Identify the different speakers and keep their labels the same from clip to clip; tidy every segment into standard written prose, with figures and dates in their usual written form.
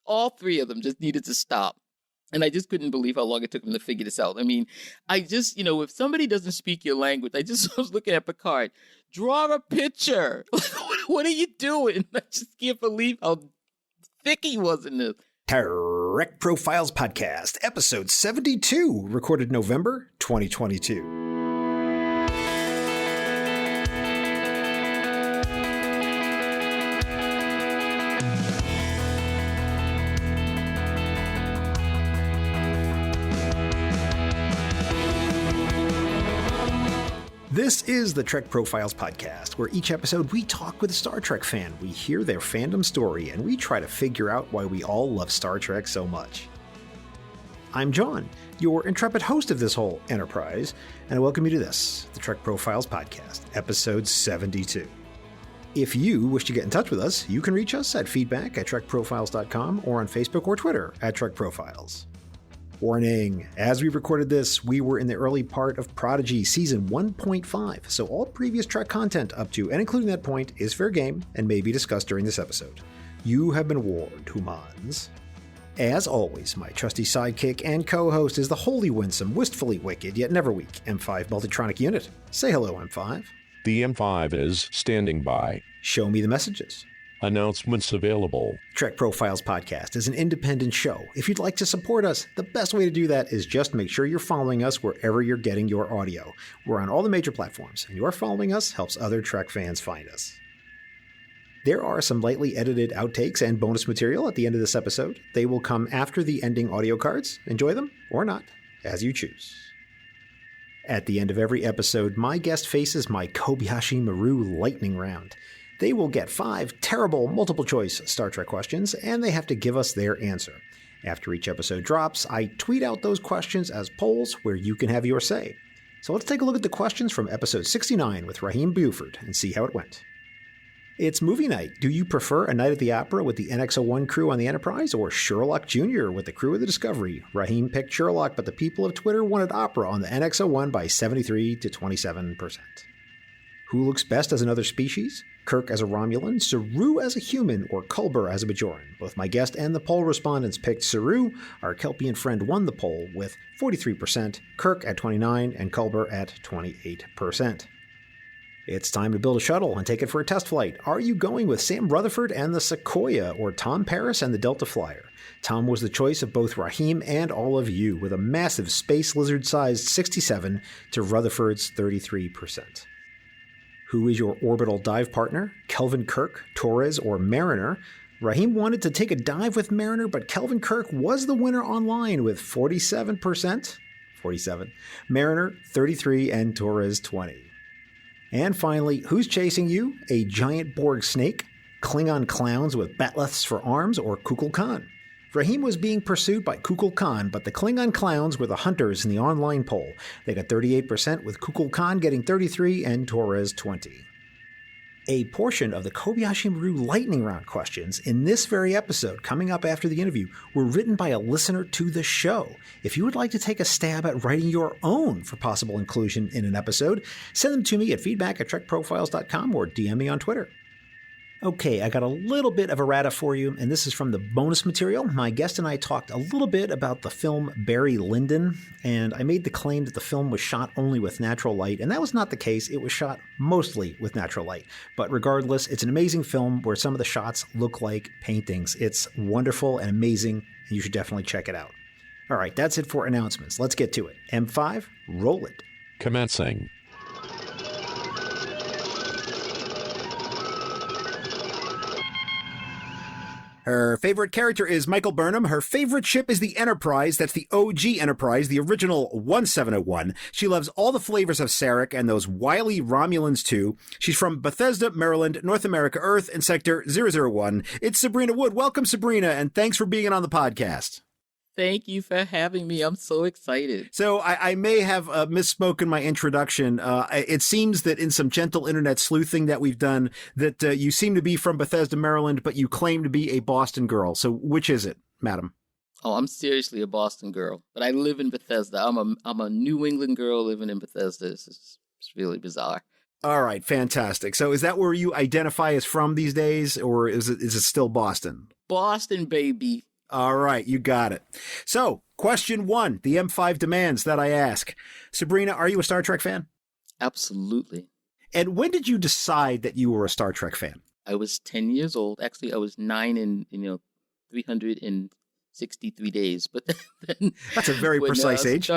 Speaker 1: All three of them just needed to stop. And I just couldn't believe how long it took them to figure this out. I mean, I just, if somebody doesn't speak your language, I just was looking at Picard, draw a picture. What are you doing? I just can't believe how thick he was in this.
Speaker 2: Trek Profiles Podcast, episode 72, recorded November 2022. This is the Trek Profiles Podcast, where each episode we talk with a Star Trek fan, we hear their fandom story, and we try to figure out why we all love Star Trek so much. I'm John, your intrepid host of this whole enterprise, and I welcome you to this, the Trek Profiles Podcast, episode 72. If you wish to get in touch with us, you can reach us at feedback@trekprofiles.com or on Facebook or Twitter @TrekProfiles. Warning, as we recorded this, we were in the early part of Prodigy Season 1.5, so all previous Trek content up to and including that point is fair game and may be discussed during this episode. You have been warned, humans. As always, my trusty sidekick and co-host is the wholly winsome, wistfully wicked, yet never weak M5 Multitronic Unit. Say hello, M5.
Speaker 3: The M5 is standing by.
Speaker 2: Show me the messages.
Speaker 3: Announcements available.
Speaker 2: Trek Profiles Podcast is an independent show. If you'd like to support us, the best way to do that is just make sure you're following us wherever you're getting your audio. We're on all the major platforms, and your following us helps other Trek fans find us. There are some lightly edited outtakes and bonus material at the end of this episode. They will come after the ending audio cards. Enjoy them, or not, as you choose. At the end of every episode, my guest faces my Kobayashi Maru lightning round. They will get 5 terrible multiple-choice Star Trek questions, and they have to give us their answer. After each episode drops, I tweet out those questions as polls where you can have your say. So let's take a look at the questions from episode 69 with Raheem Buford and see how it went. It's movie night. Do you prefer a night at the opera with the NX-01 crew on the Enterprise or Sherlock Jr. with the crew of the Discovery? Raheem picked Sherlock, but the people of Twitter wanted opera on the NX-01 by 73 to 27%. Who looks best as another species? Kirk as a Romulan, Saru as a human, or Culber as a Bajoran? Both my guest and the poll respondents picked Saru. Our Kelpian friend won the poll with 43%, Kirk at 29%, and Culber at 28%. It's time to build a shuttle and take it for a test flight. Are you going with Sam Rutherford and the Sequoia, or Tom Paris and the Delta Flyer? Tom was the choice of both Raheem and all of you, with a massive space lizard-sized 67 to Rutherford's 33%. Who is your orbital dive partner? Kelvin Kirk, Torres, or Mariner? Raheem wanted to take a dive with Mariner, but Kelvin Kirk was the winner online with 47%. 47. Mariner, 33, and Torres, 20. And finally, who's chasing you? A giant Borg snake, Klingon clowns with batleths for arms, or Kukulkan? Raheem was being pursued by Kukulkan, but the Klingon clowns were the hunters in the online poll. They got 38%, with Kukulkan getting 33% and Torres 20%. A portion of the Kobayashi Maru lightning round questions in this very episode, coming up after the interview, were written by a listener to the show. If you would like to take a stab at writing your own for possible inclusion in an episode, send them to me at feedback@trekprofiles.com or DM me on Twitter. Okay, I got a little bit of errata for you, and this is from the bonus material. My guest and I talked a little bit about the film Barry Lyndon, and I made the claim that the film was shot only with natural light, and that was not the case. It was shot mostly with natural light. But regardless, it's an amazing film where some of the shots look like paintings. It's wonderful and amazing, and you should definitely check it out. All right, that's it for announcements. Let's get to it. M5, roll it.
Speaker 3: Commencing.
Speaker 4: Her favorite character is Michael Burnham. Her favorite ship is the Enterprise. That's the OG Enterprise, the original 1701. She loves all the flavors of Sarek and those wily Romulans too. She's from Bethesda, Maryland, North America, Earth, and Sector 001. It's Subrina Wood. Welcome, Subrina, and thanks for being on the podcast.
Speaker 1: Thank you for having me. I'm so excited.
Speaker 4: So I may have misspoken my introduction. It seems that in some gentle internet sleuthing that we've done, that you seem to be from Bethesda, Maryland, but you claim to be a Boston girl. So which is it, madam?
Speaker 1: Oh, I'm seriously a Boston girl, but I live in Bethesda. I'm a New England girl living in Bethesda. It's really bizarre.
Speaker 4: All right, fantastic. So is that where you identify as from these days, or is it still Boston?
Speaker 1: Boston, baby.
Speaker 4: All right, you got it. So, question 1, the M5 demands that I ask. Sabrina, are you a Star Trek fan?
Speaker 1: Absolutely.
Speaker 4: And when did you decide that you were a Star Trek fan?
Speaker 1: I was 10 years old. Actually, I was 9 in 363 days. But then
Speaker 4: That's a very precise age.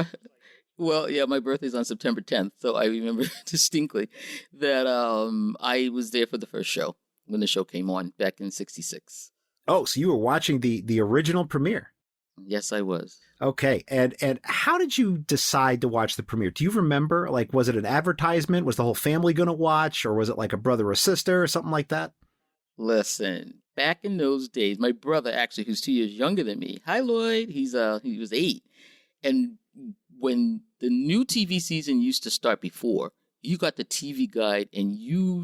Speaker 1: Well, yeah, my birthday's on September 10th, so I remember distinctly that I was there for the first show when the show came on back in '66.
Speaker 4: Oh, so you were watching the original premiere.
Speaker 1: Yes, I was.
Speaker 4: Okay. And how did you decide to watch the premiere? Do you remember? Like, was it an advertisement? Was the whole family going to watch? Or was it like a brother or sister or something like that?
Speaker 1: Listen, back in those days, my brother, actually, who's 2 years younger than me. Hi, Lloyd. He was 8. And when the new TV season used to start before, you got the TV guide and you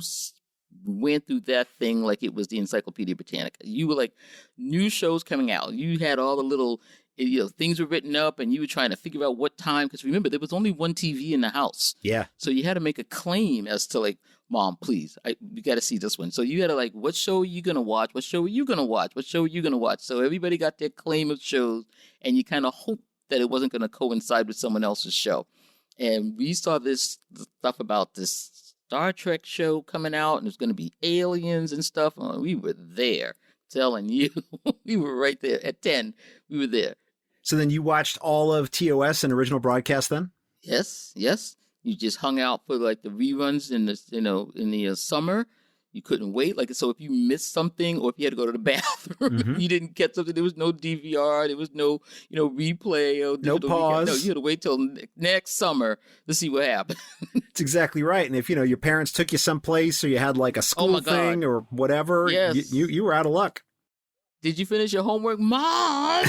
Speaker 1: went through that thing like it was the Encyclopedia Britannica. You were like, new shows coming out. You had all the little, things were written up and you were trying to figure out what time. Because remember, there was only one TV in the house.
Speaker 4: Yeah.
Speaker 1: So you had to make a claim as to like, Mom, please, we got to see this one. So you had to like, what show are you going to watch? What show are you going to watch? What show are you going to watch? So everybody got their claim of shows and you kind of hoped that it wasn't going to coincide with someone else's show. And we saw this stuff about this Star Trek show coming out and there's going to be aliens and stuff. And we were there, telling you. We were right there at 10. We were there.
Speaker 4: So then you watched all of TOS and original broadcast then?
Speaker 1: Yes. You just hung out for like the reruns in the summer. You couldn't wait. Like, so if you missed something or if you had to go to the bathroom, you didn't get something, there was no DVR, there was no, replay. Or
Speaker 4: no pause.
Speaker 1: No, you had to wait till next summer to see what happened.
Speaker 4: That's exactly right. And if, your parents took you someplace or you had like a school thing or whatever,
Speaker 1: yes.
Speaker 4: you were out of luck.
Speaker 1: Did you finish your homework, Mom?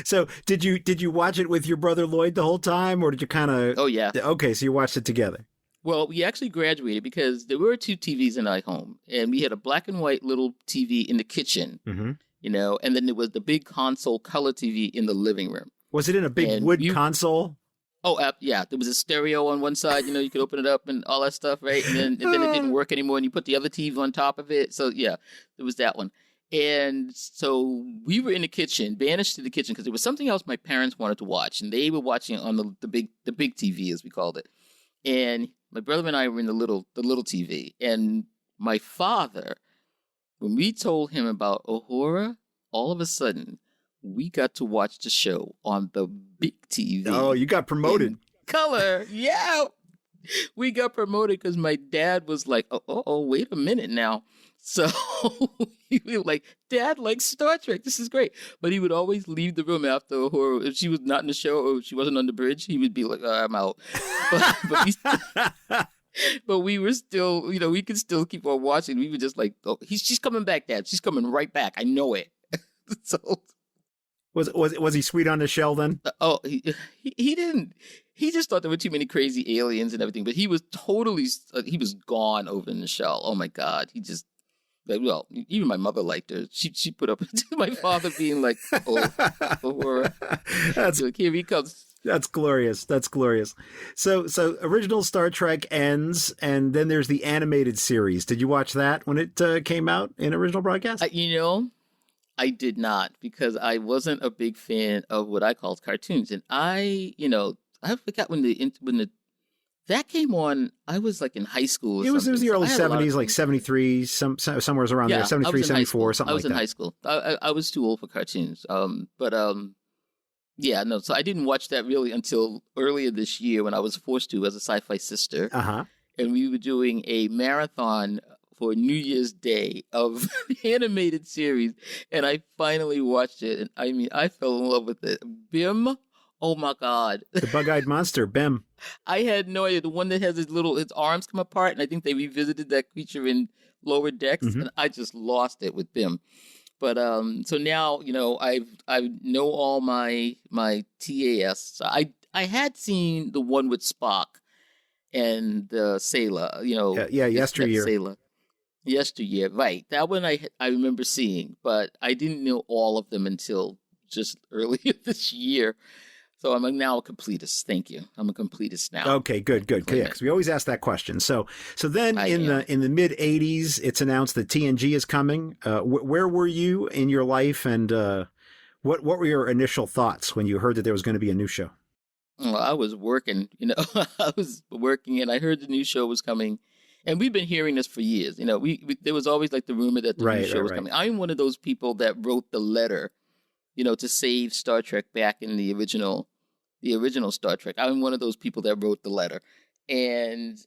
Speaker 4: So did you watch it with your brother Lloyd the whole time or did you kind of...
Speaker 1: Oh, yeah.
Speaker 4: Okay, so you watched it together.
Speaker 1: Well, we actually graduated because there were 2 TVs in our home, and we had a black and white little TV in the kitchen, and then there was the big console color TV in the living room.
Speaker 4: Was it in a big wood console?
Speaker 1: Oh, yeah. There was a stereo on one side, you could open it up and all that stuff, right? And then it didn't work anymore, and you put the other TV on top of it. So, yeah, there was that one. And so we were in the kitchen, banished to the kitchen, because there was something else my parents wanted to watch, and they were watching it on the big TV, as we called it. And my brother and I were in the little TV, and my father, when we told him about Uhura, all of a sudden we got to watch the show on the big TV.
Speaker 4: Oh, you got promoted.
Speaker 1: In color, yeah. We got promoted because my dad was like, oh, wait a minute now. So he was like, Dad likes Star Trek. This is great. But he would always leave the room after Uhura. If she was not in the show or she wasn't on the bridge, he would be like, I'm out. But we were still, we could still keep on watching. We were just like, oh, she's coming back, Dad. She's coming right back. I know it. So
Speaker 4: was he sweet on the shell then?
Speaker 1: He didn't. He just thought there were too many crazy aliens and everything. But he was totally, he was gone over in the shell. Oh my God. He just. Well, even my mother liked her. She put up to my father being like,
Speaker 4: that's
Speaker 1: like, here he comes.
Speaker 4: That's glorious. That's glorious. So original Star Trek ends, and then there's the animated series. Did you watch that when it came out in original broadcast?
Speaker 1: I did not, because I wasn't a big fan of what I called cartoons, and I forgot when that came on. I was like in high school.
Speaker 4: It was the early 70s, like 73, somewhere around there, 73, 74, something like that. I was in
Speaker 1: high school. I was too old for cartoons. So I didn't watch that really until earlier this year when I was forced to as a Sci-Fi sister. And we were doing a marathon for New Year's Day of the animated series, and I finally watched it. And I mean, I fell in love with it. Bim. Oh my God.
Speaker 4: The bug-eyed monster, Bim.
Speaker 1: I had no idea. The one that has his arms come apart, and I think they revisited that creature in Lower Decks, and I just lost it with Bim. But so now, I know all my TAS. I had seen the one with Spock and Sailor,
Speaker 4: yesteryear.
Speaker 1: Sailor. Yesteryear, right. That one I remember seeing, but I didn't know all of them until just earlier this year. So I'm now a completist. Thank you. I'm a completist now.
Speaker 4: Okay, good. Yeah, because we always ask that question. So then in the mid '80s, it's announced that TNG is coming. Where were you in your life, and what were your initial thoughts when you heard that there was going to be a new show?
Speaker 1: Well, I was working. I was working, and I heard the new show was coming. And we've been hearing this for years. We there was always like the rumor that the new show was coming. I'm one of those people that wrote the letter, to save Star Trek back in the original Star Trek. I'm one of those people that wrote the letter. And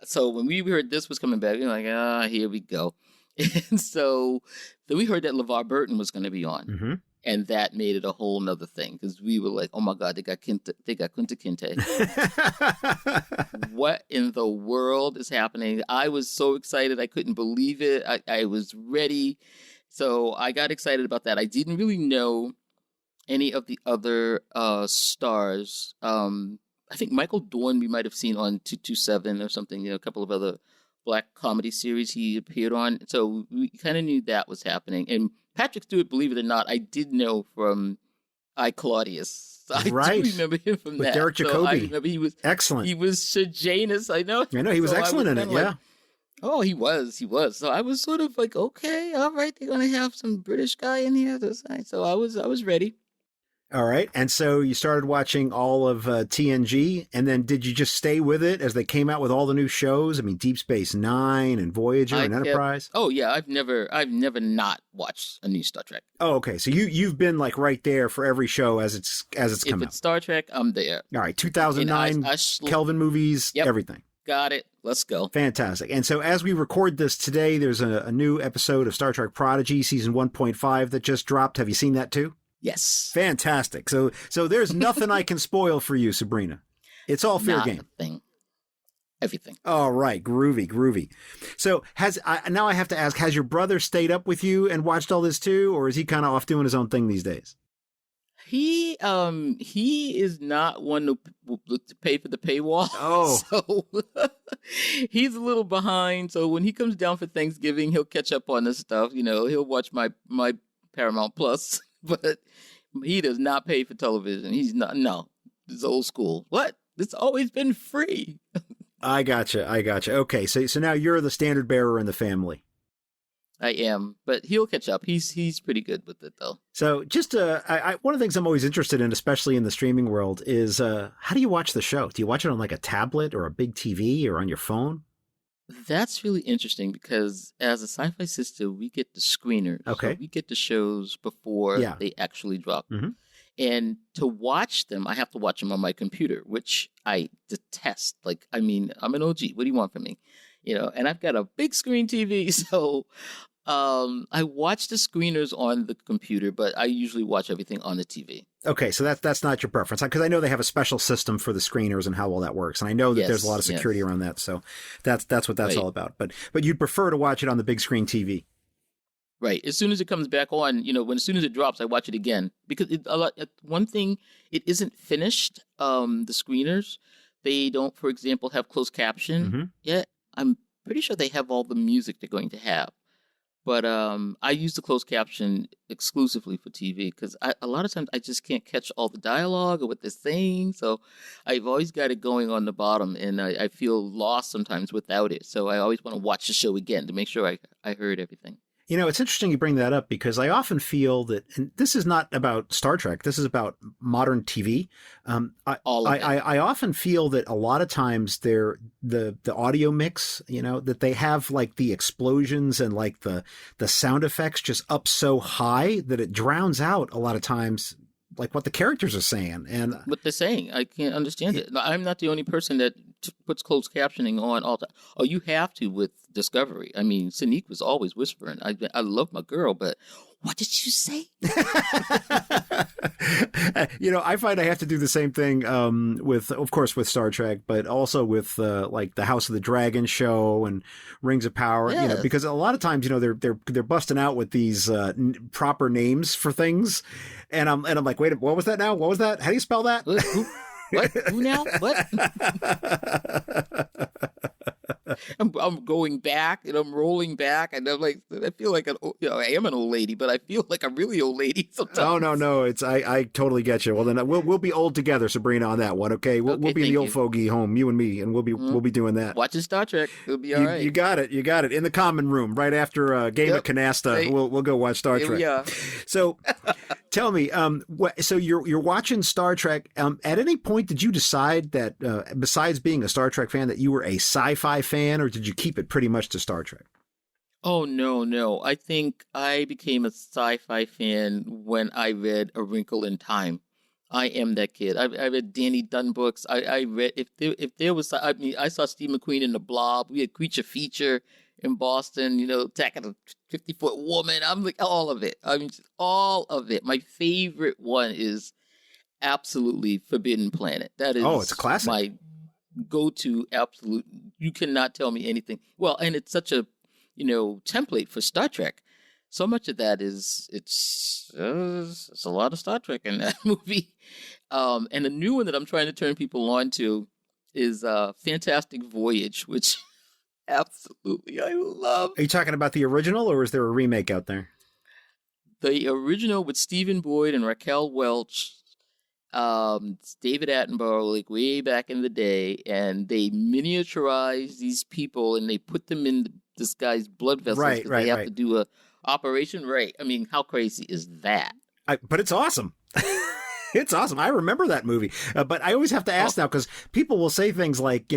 Speaker 1: so when we heard this was coming back, we were like, here we go. And so then we heard that LeVar Burton was going to be on.
Speaker 4: Mm-hmm.
Speaker 1: And that made it a whole nother thing because we were like, oh my God, they got Kunta Kinte. What in the world is happening? I was so excited. I couldn't believe it. I was ready. So I got excited about that. I didn't really know any of the other stars. I think Michael Dorn we might have seen on 227 or something, a couple of other black comedy series he appeared on. So we kind of knew that was happening. And Patrick Stewart, believe it or not, I did know from I, Claudius. I do remember him from
Speaker 4: with
Speaker 1: that.
Speaker 4: Derek Jacobi.
Speaker 1: So I remember he was
Speaker 4: excellent.
Speaker 1: He was Sejanus. I know
Speaker 4: he was excellent in it. Yeah.
Speaker 1: Oh, he was. So I was sort of like, okay, all right, they're gonna have some British guy in here. So I was ready.
Speaker 4: All right. And so you started watching all of TNG, and then did you just stay with it as they came out with all the new shows? I mean, Deep Space Nine and Voyager and Enterprise.
Speaker 1: Oh yeah, I've never not watched a new Star Trek.
Speaker 4: Oh, okay. So you've been like right there for every show as it's come out.
Speaker 1: If it's Star Trek, I'm there.
Speaker 4: All right. 2009 Kelvin movies, everything.
Speaker 1: Got it. Let's go.
Speaker 4: Fantastic. And so as we record this today, there's a new episode of Star Trek Prodigy season 1.5 that just dropped. Have you seen that too?
Speaker 1: Yes.
Speaker 4: Fantastic. So there's nothing I can spoil for you, Subrina. It's all fair game.
Speaker 1: Nothing. Everything.
Speaker 4: All right. Groovy. So now I have to ask, has your brother stayed up with you and watched all this too? Or is he kind of off doing his own thing these days?
Speaker 1: He is not one to pay for the paywall.
Speaker 4: Oh.
Speaker 1: So he's a little behind. So when he comes down for Thanksgiving, he'll catch up on this stuff. He'll watch my Paramount Plus. But he does not pay for television. He's not. No, it's old school. What? It's always been free.
Speaker 4: I gotcha. Okay, so now you're the standard bearer in the family.
Speaker 1: I am, but he'll catch up. He's pretty good with it though.
Speaker 4: So just one of the things I'm always interested in, especially in the streaming world, is how do you watch the show? Do you watch it on like a tablet or a big TV or on your phone?
Speaker 1: That's really interesting because as a Sci-Fi Sister, we get the screeners.
Speaker 4: Okay.
Speaker 1: So we get the shows before they actually drop.
Speaker 4: Mm-hmm.
Speaker 1: And to watch them, I have to watch them on my computer, which I detest. Like, I mean, I'm an OG. What do you want from me? And I've got a big screen TV. So I watch the screeners on the computer, but I usually watch everything on the TV.
Speaker 4: Okay, so that's not your preference, because I know they have a special system for the screeners and how all that works, and I know that there's a lot of security around that. So that's what that's all about. But you'd prefer to watch it on the big screen TV,
Speaker 1: right? As soon as it comes back on, as soon as it drops, I watch it again because one thing, it isn't finished. The screeners, they don't, for example, have closed caption yet. I'm pretty sure they have all the music they're going to have. But I use the closed caption exclusively for TV because a lot of times I just can't catch all the dialogue or what they're saying. So I've always got it going on the bottom, and I feel lost sometimes without it. So I always want to watch the show again to make sure I heard everything.
Speaker 4: It's interesting you bring that up because I often feel that, and this is not about Star Trek, this is about modern TV. I often feel that a lot of times the audio mix, that they have like the explosions and like the sound effects just up so high that it drowns out a lot of times like what the characters are saying. And
Speaker 1: what they're saying, I can't understand it. I'm not the only person that puts closed captioning on all the time. Oh, you have to with Discovery. I mean, Sanique was always whispering. I love my girl, but what did you say?
Speaker 4: I find I have to do the same thing with Star Trek, but also with like the House of the Dragon show and Rings of Power.
Speaker 1: Yes.
Speaker 4: Because a lot of times they're busting out with these proper names for things, and I'm like, wait, what was that now? What was that? How do you spell that?
Speaker 1: What? Who now? What? I'm going back and I'm rolling back, and I'm like, I feel like I am an old lady, but I feel like a really old lady sometimes.
Speaker 4: No. It's I totally get you. Well, then we'll be old together, Sabrina, on that one. Okay, we'll be in the old fogey home, you and me, and we'll be doing that.
Speaker 1: Watching Star Trek, it'll be all right.
Speaker 4: You got it. In the common room right after a game of canasta. We'll go watch Star Trek.
Speaker 1: Yeah.
Speaker 4: So, tell me, so you're watching Star Trek. At any point, did you decide that besides being a Star Trek fan, that you were a sci-fi fan, or did you keep it pretty much to Star Trek?
Speaker 1: Oh, no. I think I became a sci-fi fan when I read A Wrinkle in Time. I am that kid. I read Danny Dunn books. I read, if there was, I mean, I saw Steve McQueen in The Blob. We had Creature Feature in Boston, attacking a 50-foot woman. I'm like, all of it. I mean, just all of it. My favorite one is absolutely Forbidden Planet. That is
Speaker 4: it's a classic.
Speaker 1: My go-to absolute. You cannot tell me anything. Well, and it's such a, template for Star Trek. So much of that is, it's a lot of Star Trek in that movie. And the new one that I'm trying to turn people on to is Fantastic Voyage, which absolutely I love.
Speaker 4: Are you talking about the original, or is there a remake out there?
Speaker 1: The original with Stephen Boyd and Raquel Welch, David Attenborough, like way back in the day, and they miniaturized these people and they put them in this guy's blood vessels because they have to do a operation. Right. I mean, how crazy is that?
Speaker 4: But it's awesome. It's awesome. I remember that movie. But I always have to ask now, because people will say things like,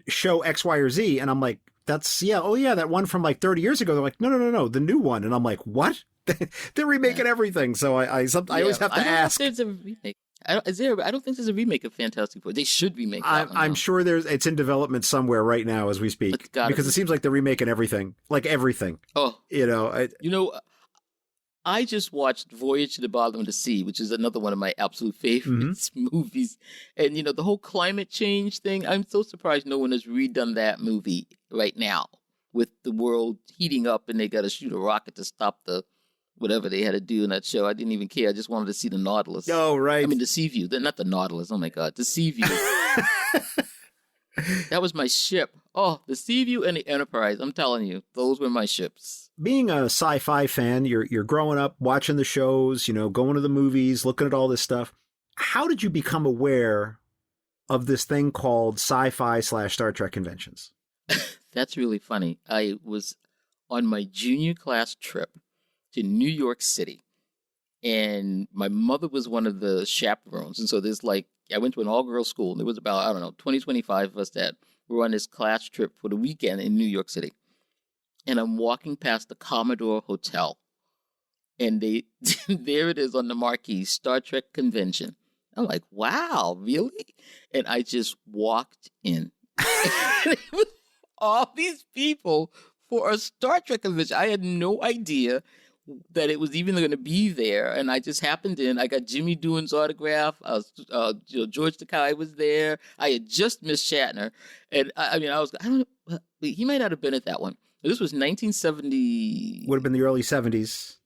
Speaker 4: show X, Y, or Z. And I'm like, that one from like 30 years ago. They're like, no, the new one. And I'm like, what? They're remaking everything. So I always have to ask.
Speaker 1: There's a remake. I don't think there's a remake of Fantastic Four. They should remake that one.
Speaker 4: I'm sure it's in development somewhere right now as we speak, because it seems like they're remaking everything, like everything.
Speaker 1: Oh, I just watched Voyage to the Bottom of the Sea, which is another one of my absolute favorites movies. And, the whole climate change thing, I'm so surprised no one has redone that movie right now with the world heating up and they got to shoot a rocket to stop the whatever they had to do in that show. I didn't even care. I just wanted to see the Nautilus.
Speaker 4: Oh, right.
Speaker 1: I mean, the Sea View. Not the Nautilus. Oh, my God. The Sea View. That was my ship. Oh, the Sea View and the Enterprise. I'm telling you, those were my ships.
Speaker 4: Being a sci-fi fan, you're growing up watching the shows, going to the movies, looking at all this stuff. How did you become aware of this thing called sci-fi/Star Trek conventions?
Speaker 1: That's really funny. I was on my junior class trip to New York City, and my mother was one of the chaperones. And so I went to an all-girls school, and there was about, 20, 25 of us that were on this class trip for the weekend in New York City. And I'm walking past the Commodore Hotel, and there it is on the marquee, Star Trek Convention. I'm like, wow, really? And I just walked in. And it was all these people for a Star Trek convention. I had no idea that it was even going to be there, and I just happened in. I got Jimmy Doohan's autograph. George Takei was there. I had just missed Shatner, and I don't know, he might not have been at that one. This was 1970.
Speaker 4: Would have been the early 70s.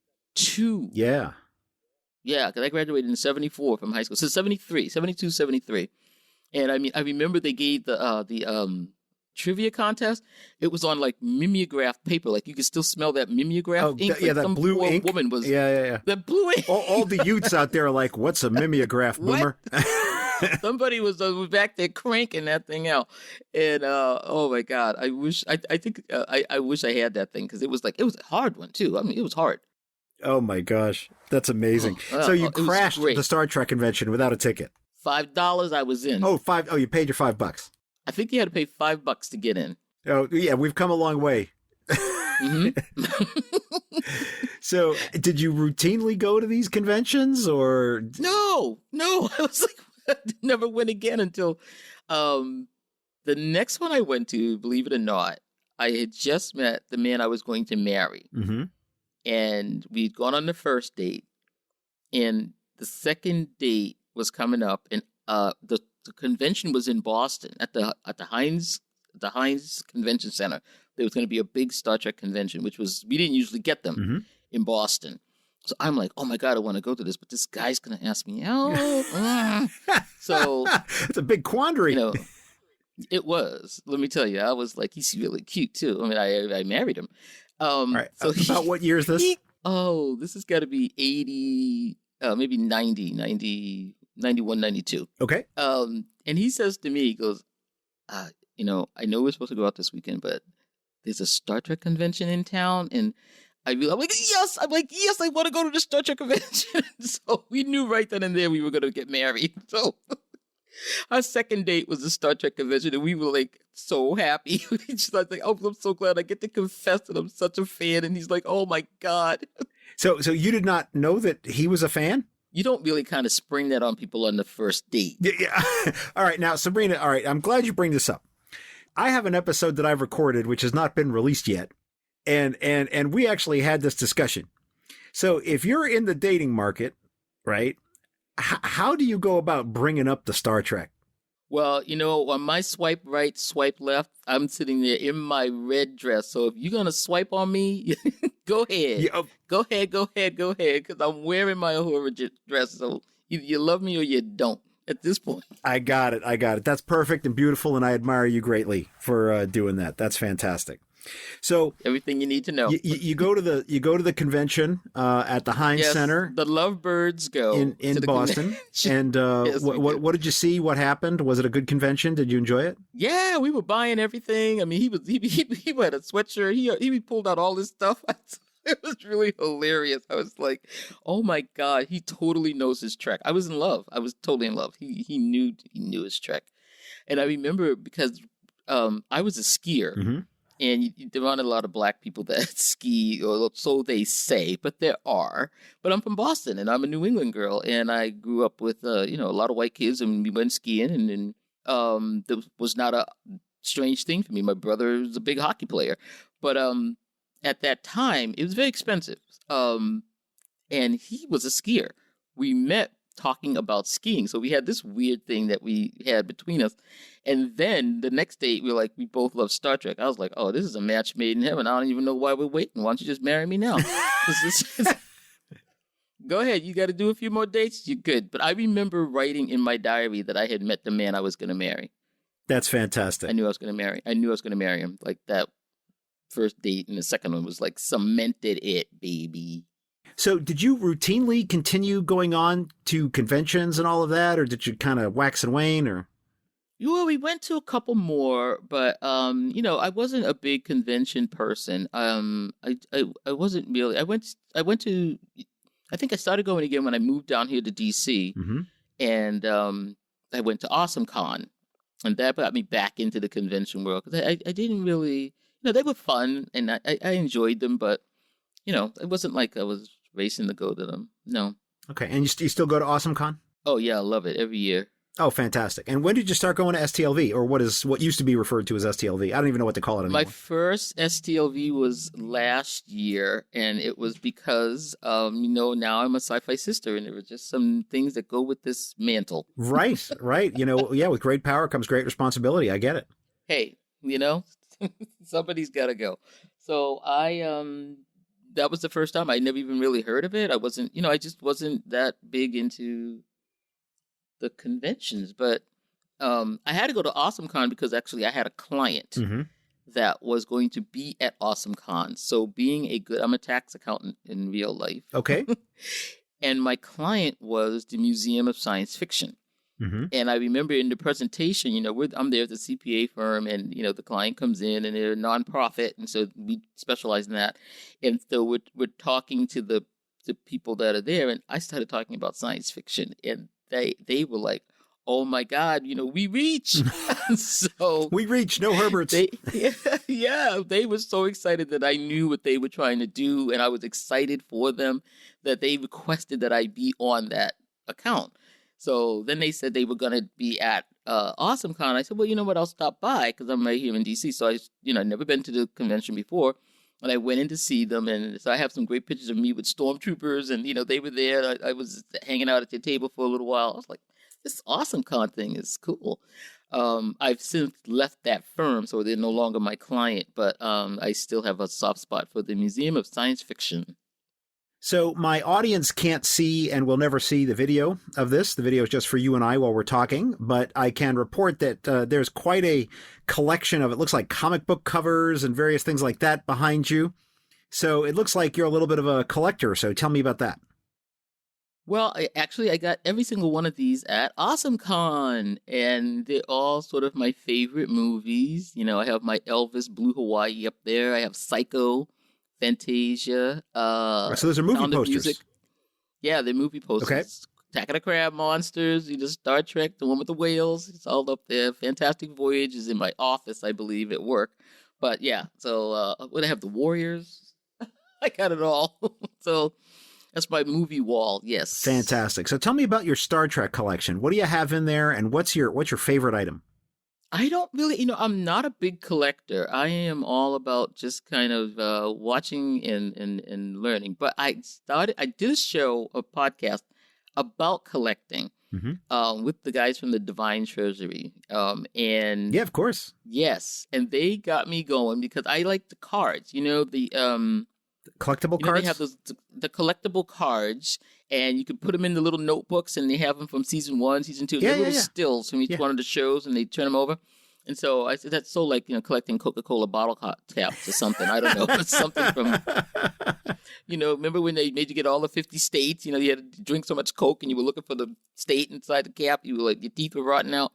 Speaker 1: Yeah, because I graduated in 74 from high school. So 73, 72, 73. And I remember they gave the trivia contest. It was on like mimeograph paper. Like you could still smell that mimeograph ink.
Speaker 4: Yeah, that blue ink.
Speaker 1: Woman was.
Speaker 4: Yeah.
Speaker 1: That blue ink.
Speaker 4: All the youths out there are like, what's a mimeograph, boomer?
Speaker 1: Somebody was back there cranking that thing out, and oh my God, I wish I wish I had that thing, because it was a hard one too. I mean, it was hard.
Speaker 4: Oh my gosh, that's amazing. So you crashed the Star Trek convention without a ticket.
Speaker 1: $5 I was in.
Speaker 4: Oh, you paid your $5.
Speaker 1: I think you had to pay $5 to get in.
Speaker 4: Oh yeah, we've come a long way. So, did you routinely go to these conventions, or
Speaker 1: no? I was like, I never went again until the next one I went to. Believe it or not, I had just met the man I was going to marry, and we'd gone on the first date, and the second date was coming up, and the convention was in Boston at the Heinz Convention Center. There was going to be a big Star Trek convention, we didn't usually get them in Boston. So I'm like, oh my God, I want to go to this, but this guy's going to ask me out. So
Speaker 4: it's a big quandary.
Speaker 1: It was. Let me tell you, I was like, he's really cute too. I mean, I married him.
Speaker 4: All right. So about what year is this?
Speaker 1: This has got to be 80, maybe 90, 90, 91, 92.
Speaker 4: Okay.
Speaker 1: And he says to me, he goes, I know we're supposed to go out this weekend, but there's a Star Trek convention in town, and I'm like, yes. I'm like, yes, I want to go to the Star Trek convention. So we knew right then and there we were going to get married. So our second date was the Star Trek convention, and we were like so happy. He's like, oh, I'm so glad I get to confess that I'm such a fan. And he's like, oh my God.
Speaker 4: So you did not know that he was a fan?
Speaker 1: You don't really kind of spring that on people on the first date.
Speaker 4: Yeah. All right. Now, Subrina, all right, I'm glad you bring this up. I have an episode that I've recorded, which has not been released yet. And we actually had this discussion. So if you're in the dating market, right, how do you go about bringing up the Star Trek?
Speaker 1: Well, on my swipe right, swipe left, I'm sitting there in my red dress. So if you're going to swipe on me, go ahead.
Speaker 4: Yeah.
Speaker 1: Go ahead. Because I'm wearing my Ahura dress. So either you love me or you don't at this point.
Speaker 4: I got it. That's perfect and beautiful. And I admire you greatly for doing that. That's fantastic. So
Speaker 1: everything you need to know.
Speaker 4: You go to the convention at the Heinz Center.
Speaker 1: The Lovebirds go
Speaker 4: in Boston. And
Speaker 1: yes,
Speaker 4: what did you see? What happened? Was it a good convention? Did you enjoy it?
Speaker 1: Yeah, we were buying everything. I mean, he had a sweatshirt. He pulled out all this stuff. It was really hilarious. I was like, oh my God, he totally knows his Trek. I was in love. I was totally in love. He knew his Trek. And I remember because I was a skier. Mm-hmm. And there aren't a lot of black people that ski, or so they say, but there are. But I'm from Boston, and I'm a New England girl, and I grew up with a lot of white kids, and we went skiing, and that was not a strange thing for me. My brother was a big hockey player, but at that time it was very expensive, and he was a skier. We met talking about skiing, so we had this weird thing that we had between us. And then the next date, we both love Star Trek. I was like, oh, this is a match made in heaven. I don't even know why we're waiting. Why don't you just marry me now? Go ahead. You got to do a few more dates. You're good. But I remember writing in my diary that I had met the man I was going to marry.
Speaker 4: That's fantastic.
Speaker 1: I knew I was going to marry him. Like that first date, and the second one was like cemented it, baby.
Speaker 4: So did you routinely continue going on to conventions and all of that, or did you kind of wax and wane, or?
Speaker 1: Well, we went to a couple more, but I wasn't a big convention person. I wasn't really. I went to. I think I started going again when I moved down here to DC, mm-hmm. and I went to AwesomeCon, and that got me back into the convention world because I didn't really. They were fun and I enjoyed them, but it wasn't like I was racing to go to them. No.
Speaker 4: Okay, and you still go to AwesomeCon?
Speaker 1: Oh yeah, I love it every year.
Speaker 4: Oh, fantastic. And when did you start going to STLV, or what used to be referred to as STLV? I don't even know what to call it anymore.
Speaker 1: My first STLV was last year, and it was because, now I'm a sci-fi sister, and there were just some things that go with this mantle.
Speaker 4: Right. With great power comes great responsibility. I get it.
Speaker 1: Hey, somebody's got to go. So that was the first time. I never even really heard of it. I wasn't, I just wasn't that big into the conventions, but I had to go to AwesomeCon because actually I had a client mm-hmm. that was going to be at AwesomeCon. So I'm a tax accountant in real life.
Speaker 4: Okay.
Speaker 1: And my client was the Museum of Science Fiction. Mm-hmm. And I remember in the presentation, I'm there at the CPA firm, and, the client comes in, and they're a nonprofit. And so we specialize in that. And so we're talking to the people that are there. And I started talking about science fiction, and they were like, oh my God, we reach. So
Speaker 4: we reach, no Herberts.
Speaker 1: They were so excited that I knew what they were trying to do. And I was excited for them that they requested that I be on that account. So then they said they were going to be at AwesomeCon. I said, well, you know what? I'll stop by because I'm right here in DC. So I'd never been to the convention before. And I went in to see them. And so I have some great pictures of me with stormtroopers. And, they were there. I was hanging out at their table for a little while. I was like, this AwesomeCon thing is cool. I've since left that firm, so they're no longer my client. But I still have a soft spot for the Museum of Science Fiction.
Speaker 4: So my audience can't see and will never see the video of this. The video is just for you and I while we're talking, but I can report that there's quite a collection of, it looks like comic book covers and various things like that behind you. So it looks like you're a little bit of a collector. So tell me about that.
Speaker 1: Well, I got every single one of these at AwesomeCon, and they're all sort of my favorite movies. You know, I have my Elvis Blue Hawaii up there. I have Psycho, Fantasia.
Speaker 4: So those are movie
Speaker 1: Sound of
Speaker 4: posters.
Speaker 1: Music. Yeah, they're movie posters.
Speaker 4: Okay.
Speaker 1: Attack of the Crab Monsters, Star Trek, the one with the whales. It's all up there. Fantastic Voyage is in my office, I believe, at work. But yeah, so would I have the Warriors? I got it all. So that's my movie wall. Yes.
Speaker 4: Fantastic. So tell me about your Star Trek collection. What do you have in there, and what's your favorite item?
Speaker 1: I don't really, I'm not a big collector. I am all about just kind of watching and learning. But I did a podcast about collecting with the guys from the Divine Treasury. And
Speaker 4: yeah, of course.
Speaker 1: Yes. And they got me going because I like the cards, the
Speaker 4: collectible cards?
Speaker 1: They have the collectible cards, and you can put them in the little notebooks, and they have them from season 1, season 2. They're little stills from each one of the shows, and they turn them over. And so I said, that's so like, collecting Coca-Cola bottle caps or something. I don't know. It's something from, remember when they made you get all the 50 states? You had to drink so much Coke, and you were looking for the state inside the cap. You were like, your teeth were rotting out.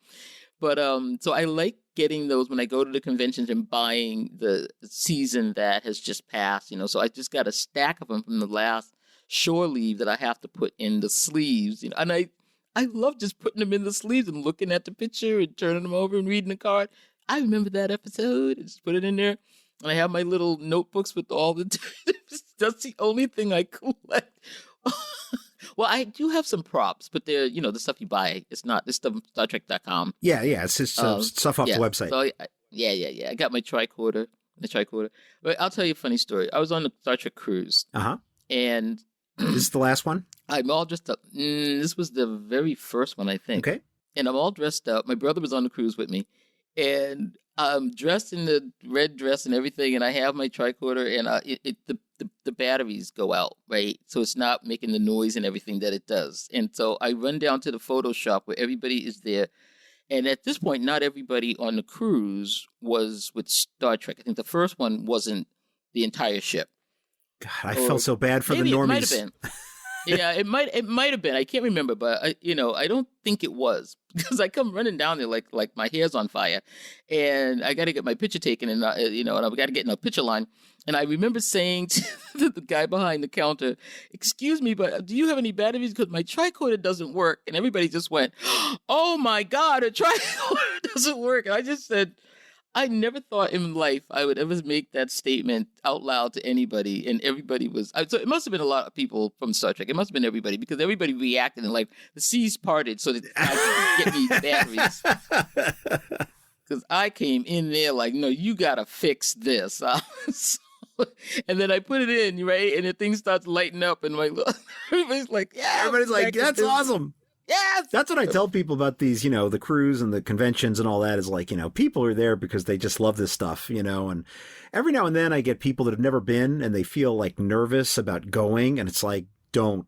Speaker 1: But so I like getting those when I go to the conventions and buying the season that has just passed, So I just got a stack of them from the last shore leave that I have to put in the sleeves, And I love just putting them in the sleeves and looking at the picture and turning them over and reading the card. I remember that episode. I just put it in there. And I have my little notebooks with all the... That's the only thing I collect. Well, I do have some props, but they're, the stuff you buy. It's the StarTrek.com.
Speaker 4: Yeah. It's just stuff off the website.
Speaker 1: So I got my tricorder. But I'll tell you a funny story. I was on the Star Trek cruise.
Speaker 4: Uh-huh.
Speaker 1: And...
Speaker 4: This is the last one?
Speaker 1: I'm all dressed up. This was the very first one, I think. Okay. And I'm all dressed up. My brother was on the cruise with me. And I'm dressed in the red dress and everything, and I have my tricorder, and the batteries go out, right? So it's not making the noise and everything that it does. And so I run down to the photo shop where everybody is there. And at this point, not everybody on the cruise was with Star Trek. I think the first one wasn't the entire ship.
Speaker 4: God, I felt so bad for the normies.
Speaker 1: It might have been. Yeah, it might have been. I can't remember, but I don't think it was, because I come running down there like my hair's on fire, and I got to get my picture taken, and and I've got to get in a picture line. And I remember saying to the guy behind the counter, "Excuse me, but do you have any batteries? Because my tricorder doesn't work." And everybody just went, "Oh my God, a tricorder doesn't work!" And I just said, I never thought in life I would ever make that statement out loud to anybody, and everybody was. So it must have been a lot of people from Star Trek. It must have been everybody, because everybody reacted and like the seas parted so that I could get me batteries. Because I came in there like, no, you gotta fix this. And then I put it in, right, and the thing starts lighting up, and everybody's like, yeah,
Speaker 4: everybody's like, that's awesome.
Speaker 1: Yes!
Speaker 4: That's what I tell people about these, the cruise and the conventions and all that is like, people are there because they just love this stuff, and every now and then I get people that have never been and they feel like nervous about going, and it's like, don't,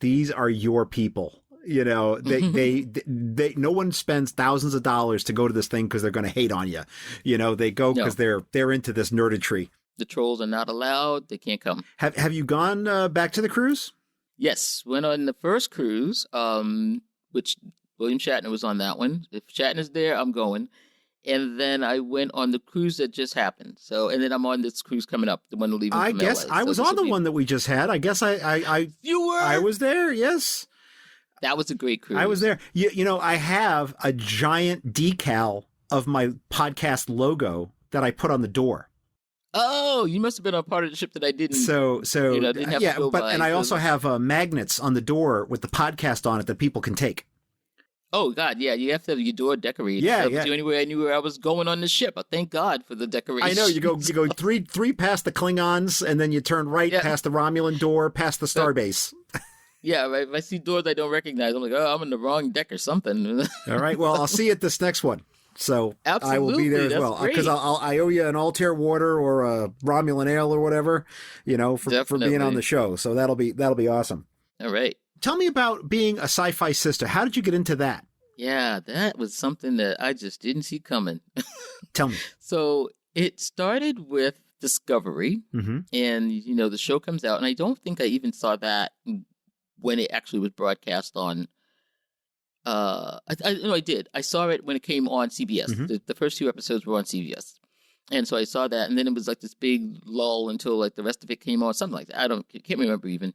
Speaker 4: these are your people. They no one spends thousands of dollars to go to this thing because they're going to hate on you. They go because they're into this nerdetry.
Speaker 1: The trolls are not allowed. They can't come.
Speaker 4: Have you gone back to the cruise?
Speaker 1: Yes, went on the first cruise, which William Shatner was on that one. If Shatner's there, I'm going. And then I went on the cruise that just happened. And then I'm on this cruise coming up, the one leaving from LA.
Speaker 4: I guess I was on the one that we just had. I guess
Speaker 1: You were?
Speaker 4: I was there, yes.
Speaker 1: That was a great cruise.
Speaker 4: I was there. I have a giant decal of my podcast logo that I put on the door.
Speaker 1: Oh, you must have been a part of the ship that I didn't. Didn't have to go by,
Speaker 4: and I also have magnets on the door with the podcast on it that people can take.
Speaker 1: Oh God, yeah, you have to have your door decorated.
Speaker 4: Yeah,
Speaker 1: that was the only way I knew where I was going on the ship. But thank God for the decoration.
Speaker 4: I know you go three past the Klingons, and then you turn right past the Romulan door, past the starbase.
Speaker 1: Yeah, right. If I see doors I don't recognize, I'm like, oh, I'm in the wrong deck or something.
Speaker 4: All right, well, I'll see you at this next one. So
Speaker 1: Absolutely,
Speaker 4: I will be there as
Speaker 1: that's
Speaker 4: well because
Speaker 1: great.
Speaker 4: I owe you an Altair water or a Romulan ale or whatever, for being on the show. So that'll be awesome.
Speaker 1: All right.
Speaker 4: Tell me about being a sci-fi sister. How did you get into that?
Speaker 1: Yeah, that was something that I just didn't see coming.
Speaker 4: Tell me.
Speaker 1: So it started with Discovery,
Speaker 4: Mm-hmm.
Speaker 1: and the show comes out, and I don't think I even saw that when it actually was broadcast on. I did. I saw it when it came on CBS.
Speaker 4: Mm-hmm.
Speaker 1: The first 2 episodes were on CBS, and so I saw that, and then it was like this big lull until like the rest of it came on, something like that. Can't remember even.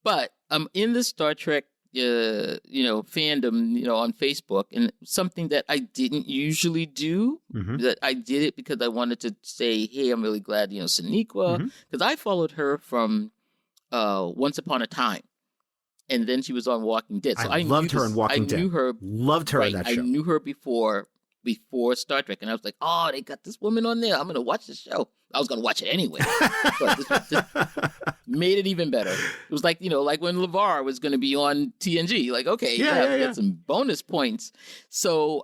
Speaker 1: But I'm in the Star Trek, fandom, on Facebook, and something that I didn't usually do.
Speaker 4: Mm-hmm.
Speaker 1: That I did it because I wanted to say, "Hey, I'm really glad, Sonequa," because I followed her from Once Upon a Time, and then she was on Walking Dead. So I
Speaker 4: loved her in Walking Dead.
Speaker 1: I knew her.
Speaker 4: Loved her in
Speaker 1: Right,
Speaker 4: that show.
Speaker 1: I knew her before Star Trek, and I was like, "Oh, they got this woman on there. I'm gonna watch the show." I was gonna watch it anyway, but this made it even better. It was like like when LeVar was gonna be on TNG. Like, okay, get some bonus points. So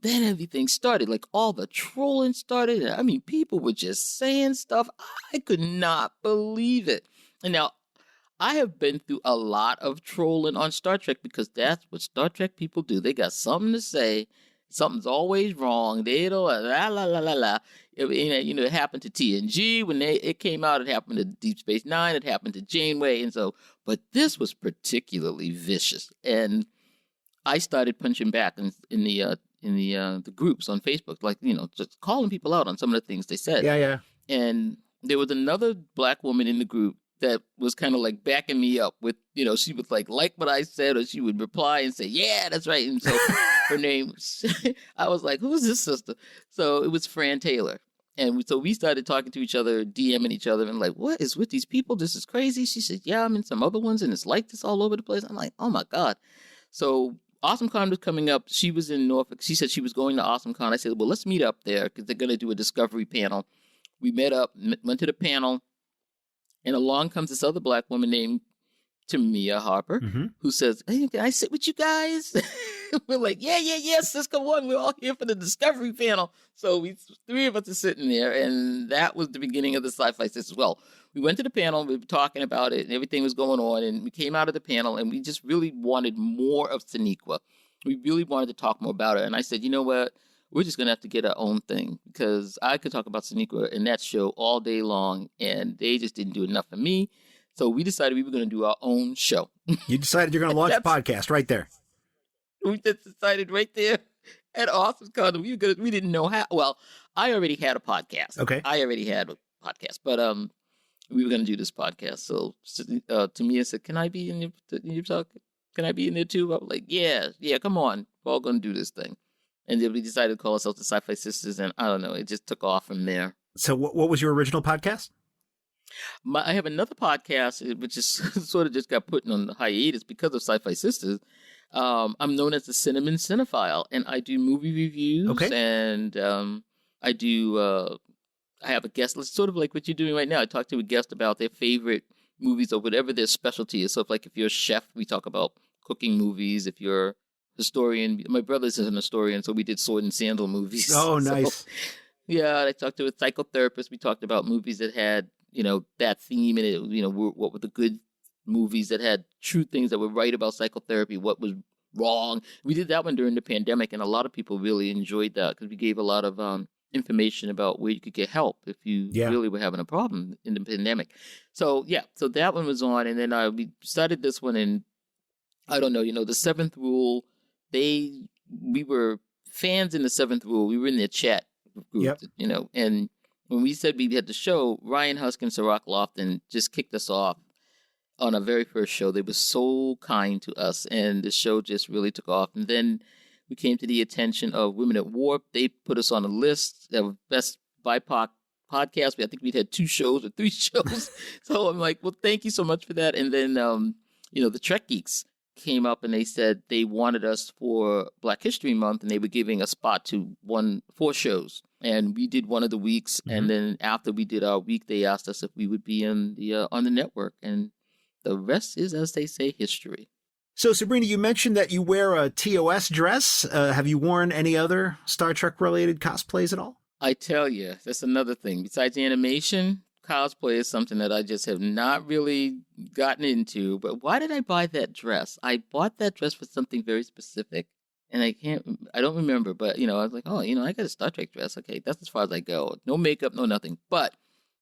Speaker 1: then everything started. Like all the trolling started. I mean, people were just saying stuff. I could not believe it. And now I have been through a lot of trolling on Star Trek because that's what Star Trek people do. They got something to say. Something's always wrong. They don't la la la la la. It happened to TNG when it came out. It happened to Deep Space Nine. It happened to Janeway, and so. But this was particularly vicious, and I started punching back in the groups on Facebook, like just calling people out on some of the things they said.
Speaker 4: Yeah.
Speaker 1: And there was another black woman in the group that was kind of like backing me up with, she would like what I said, or she would reply and say, "Yeah, that's right." And so her name, I was like, "Who's this sister?" So it was Fran Taylor. And so we started talking to each other, DMing each other, and like, "What is with these people? This is crazy." She said, "Yeah, I'm in some other ones, and it's like this all over the place." I'm like, "Oh my God." So AwesomeCon was coming up. She was in Norfolk. She said she was going to AwesomeCon. I said, "Well, let's meet up there because they're going to do a Discovery panel." We met up, went to the panel. And along comes this other black woman named Tamia Harper, who says, "Hey, can I sit with you guys?" We're like, yeah, sis, come on. We're all here for the Discovery panel. So 3 of us are sitting there, and that was the beginning of the SyfySistas as well. We went to the panel, we were talking about it, and everything was going on, and we came out of the panel, and we just really wanted more of Sonequa. We really wanted to talk more about her. And I said, you know what? We're just going to have to get our own thing because I could talk about Sonequa in that show all day long, and they just didn't do enough for me. So we decided we were going to do our own show.
Speaker 4: You decided you're going to launch a podcast right there.
Speaker 1: We just decided right there at AwesomeCon. We didn't know how. Well, I already had a podcast.
Speaker 4: Okay.
Speaker 1: I already had a podcast, but we were going to do this podcast. So Tamia said, "Can I be in your talk? Can I be in there too?" I was like, "Yeah, come on. We're all going to do this thing." And then we decided to call ourselves the SyfySistas, and I don't know, it just took off from there.
Speaker 4: So what was your original podcast?
Speaker 1: I have another podcast, which is sort of just got put on hiatus because of SyfySistas. I'm known as the Cinnamon Cinephile, and I do movie reviews.
Speaker 4: Okay.
Speaker 1: And I have a guest list, sort of like what you're doing right now. I talk to a guest about their favorite movies or whatever their specialty is. So if you're a chef, we talk about cooking movies. If you're historian, my brother's an historian, so we did Sword and Sandal movies.
Speaker 4: Oh, nice.
Speaker 1: So, yeah, I talked to a psychotherapist. We talked about movies that had, that theme in it. What were the good movies that had true things that were right about psychotherapy? What was wrong? We did that one during the pandemic, and a lot of people really enjoyed that because we gave a lot of information about where you could get help if you really were having a problem in the pandemic. So so that one was on, and then we started this one, and I don't know, the Seventh Rule. We were fans in the Seventh Rule. We were in their chat group, and when we said we had the show, Ryan Husk and Sirach Lofton just kicked us off on our very first show. They were so kind to us, and the show just really took off. And then we came to the attention of Women at Warp. They put us on a list of best BIPOC podcasts. I think we'd had 2 shows or 3 shows. So I'm like, well, thank you so much for that. And then, the Trek Geeks came up and they said they wanted us for Black History Month, and they were giving a spot to 4 shows. And we did one of the weeks, and then after we did our week, they asked us if we would be on the network, and the rest is, as they say, history.
Speaker 4: So, Sabrina, you mentioned that you wear a TOS dress. Have you worn any other Star Trek-related cosplays at all?
Speaker 1: I tell you, that's another thing. Besides animation, cosplay is something that I just have not really gotten into. But why did I buy that dress? I bought that dress for something very specific. And I don't remember. But, I was like, oh, I got a Star Trek dress. Okay, that's as far as I go. No makeup, no nothing. But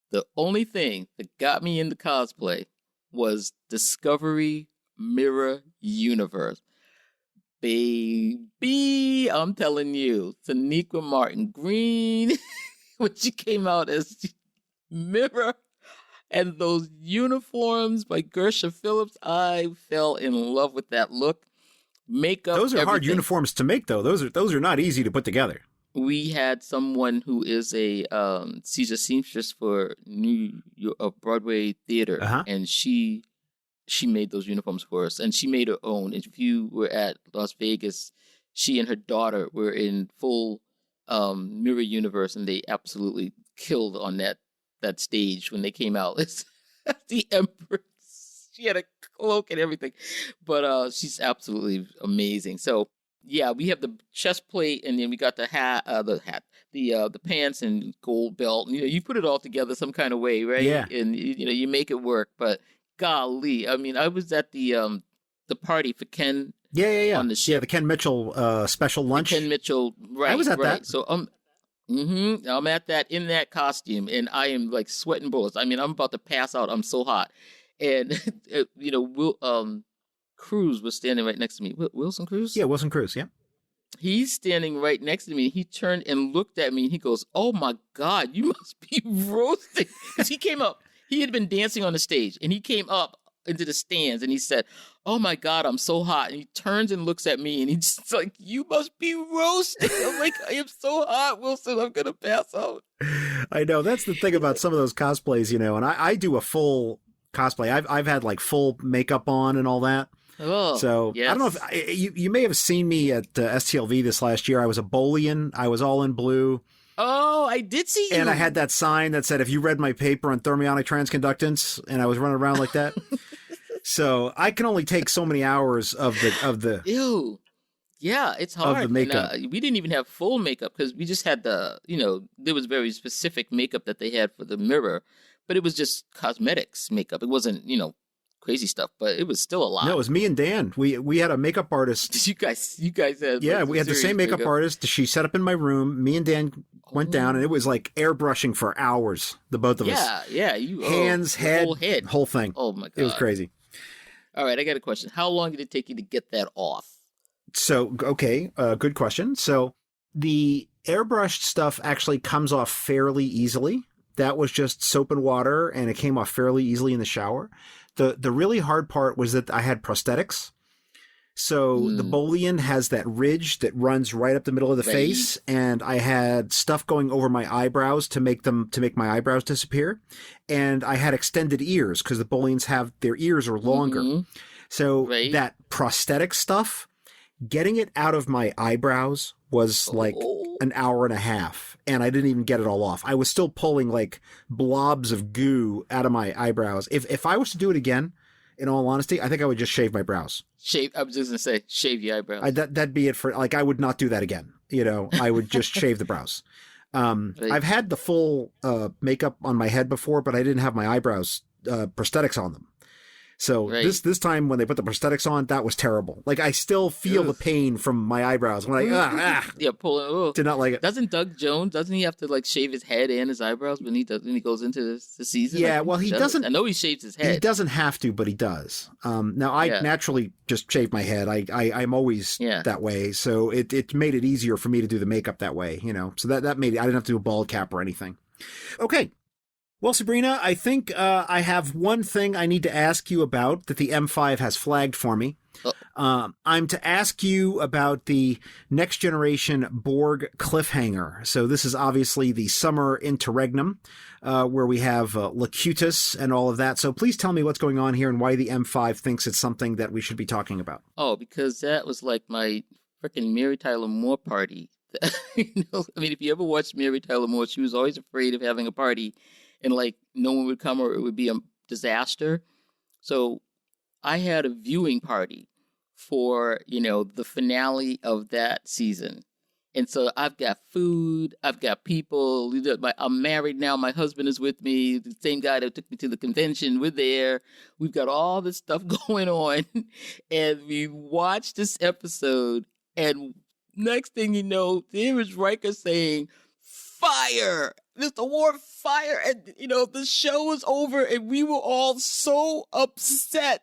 Speaker 1: the only thing that got me into cosplay was Discovery Mirror Universe. Baby, I'm telling you, Sonequa Martin Green, when she came out as Mirror, and those uniforms by Gersha Phillips, I fell in love with that look. Makeup.
Speaker 4: Those are
Speaker 1: everything.
Speaker 4: hard uniforms to make, though. Those are not easy to put together.
Speaker 1: We had someone who is a she's a seamstress for Broadway theater, and she made those uniforms for us, and she made her own. If you were at Las Vegas, she and her daughter were in full Mirror Universe, and they absolutely killed on that stage when they came out. It's the Empress. She had a cloak and everything, but she's absolutely amazing. So yeah, we have the chest plate, and then we got the pants and gold belt. And, you put it all together some kind of way, right?
Speaker 4: Yeah.
Speaker 1: And you make it work, but. Golly, I mean, I was at the party for Ken.
Speaker 4: Yeah.
Speaker 1: On the ship.
Speaker 4: Yeah, the Ken Mitchell special lunch.
Speaker 1: Ken Mitchell, right?
Speaker 4: I was at that.
Speaker 1: So I'm at that in that costume, and I am like sweating bullets. I mean, I'm about to pass out. I'm so hot, and Cruz was standing right next to me. Wilson Cruz.
Speaker 4: Yeah, Wilson Cruz. Yeah.
Speaker 1: He's standing right next to me. He turned and looked at me, and he goes, "Oh my God, you must be roasting." Because he came up. He had been dancing on the stage, and he came up into the stands, and he said, "Oh my God, I'm so hot." And he turns and looks at me, and he's like, "You must be roasting." I'm like, "I am so hot, Wilson. I'm gonna pass out."
Speaker 4: I know, that's the thing about some of those cosplays, and I do a full cosplay. I've had like full makeup on and all that.
Speaker 1: Oh,
Speaker 4: so
Speaker 1: yes.
Speaker 4: I don't know if you may have seen me at STLV this last year. I was a Bolian. I was all in blue.
Speaker 1: Oh, I did see you.
Speaker 4: And I had that sign that said, "If you read my paper on thermionic transconductance," and I was running around like that. So I can only take so many hours of the
Speaker 1: Ew. Yeah, it's hard.
Speaker 4: Of the makeup.
Speaker 1: And, we didn't even have full makeup because we just had there was very specific makeup that they had for the mirror, but it was just cosmetics makeup. It wasn't, crazy stuff, but it was still a lot.
Speaker 4: No, it was me and Dan. We had a makeup artist.
Speaker 1: You guys had.
Speaker 4: Yeah, we had the same makeup artist. She set up in my room. Me and Dan went down, and it was like airbrushing for hours. The both of us.
Speaker 1: Yeah.
Speaker 4: Hands, head, whole thing.
Speaker 1: Oh my God,
Speaker 4: it was crazy.
Speaker 1: All right, I got a question. How long did it take you to get that off?
Speaker 4: So, okay, good question. So the airbrushed stuff actually comes off fairly easily. That was just soap and water, and it came off fairly easily in the shower. The really hard part was that I had prosthetics. So the Bolian has that ridge that runs right up the middle of the face, and I had stuff going over my eyebrows to make my eyebrows disappear. And I had extended ears because the Bolians have their ears are longer. Mm-hmm. So that prosthetic stuff, getting it out of my eyebrows was like an hour and a half, and I didn't even get it all off. I was still pulling like blobs of goo out of my eyebrows. If I was to do it again, in all honesty, I think I would just shave my brows.
Speaker 1: I was just going to say, shave your eyebrows.
Speaker 4: That'd be it for, like, I would not do that again. I would just shave the brows. I've had the full makeup on my head before, but I didn't have my eyebrows prosthetics on them. So this time when they put the prosthetics on, that was terrible. Like, I still feel the pain from my eyebrows when
Speaker 1: yeah, pulling.
Speaker 4: Did not like it.
Speaker 1: Doesn't Doug Jones, doesn't he have to like shave his head and his eyebrows when he goes into the season?
Speaker 4: Yeah,
Speaker 1: like,
Speaker 4: well, he doesn't.
Speaker 1: I know he shaves his head.
Speaker 4: He doesn't have to, but he does. Now I naturally just shave my head. I'm always that way. So it made it easier for me to do the makeup that way, So that made it, I didn't have to do a bald cap or anything. Okay. Well, Sabrina, I think I have one thing I need to ask you about that the M5 has flagged for me. I'm to ask you about the Next Generation Borg cliffhanger. So this is obviously the summer interregnum, where we have Locutus and all of that. So please tell me what's going on here and why the M5 thinks it's something that we should be talking about.
Speaker 1: Oh, because that was like my freaking Mary Tyler Moore party. I mean, if you ever watched Mary Tyler Moore, she was always afraid of having a party and like no one would come or it would be a disaster. So I had a viewing party for, the finale of that season. And so I've got food, I've got people. I'm married now. My husband is with me. The same guy that took me to the convention. We're there. We've got all this stuff going on. And we watched this episode. And next thing you know, there is Riker saying, fire! There's the war fire. And, the show was over. And we were all so upset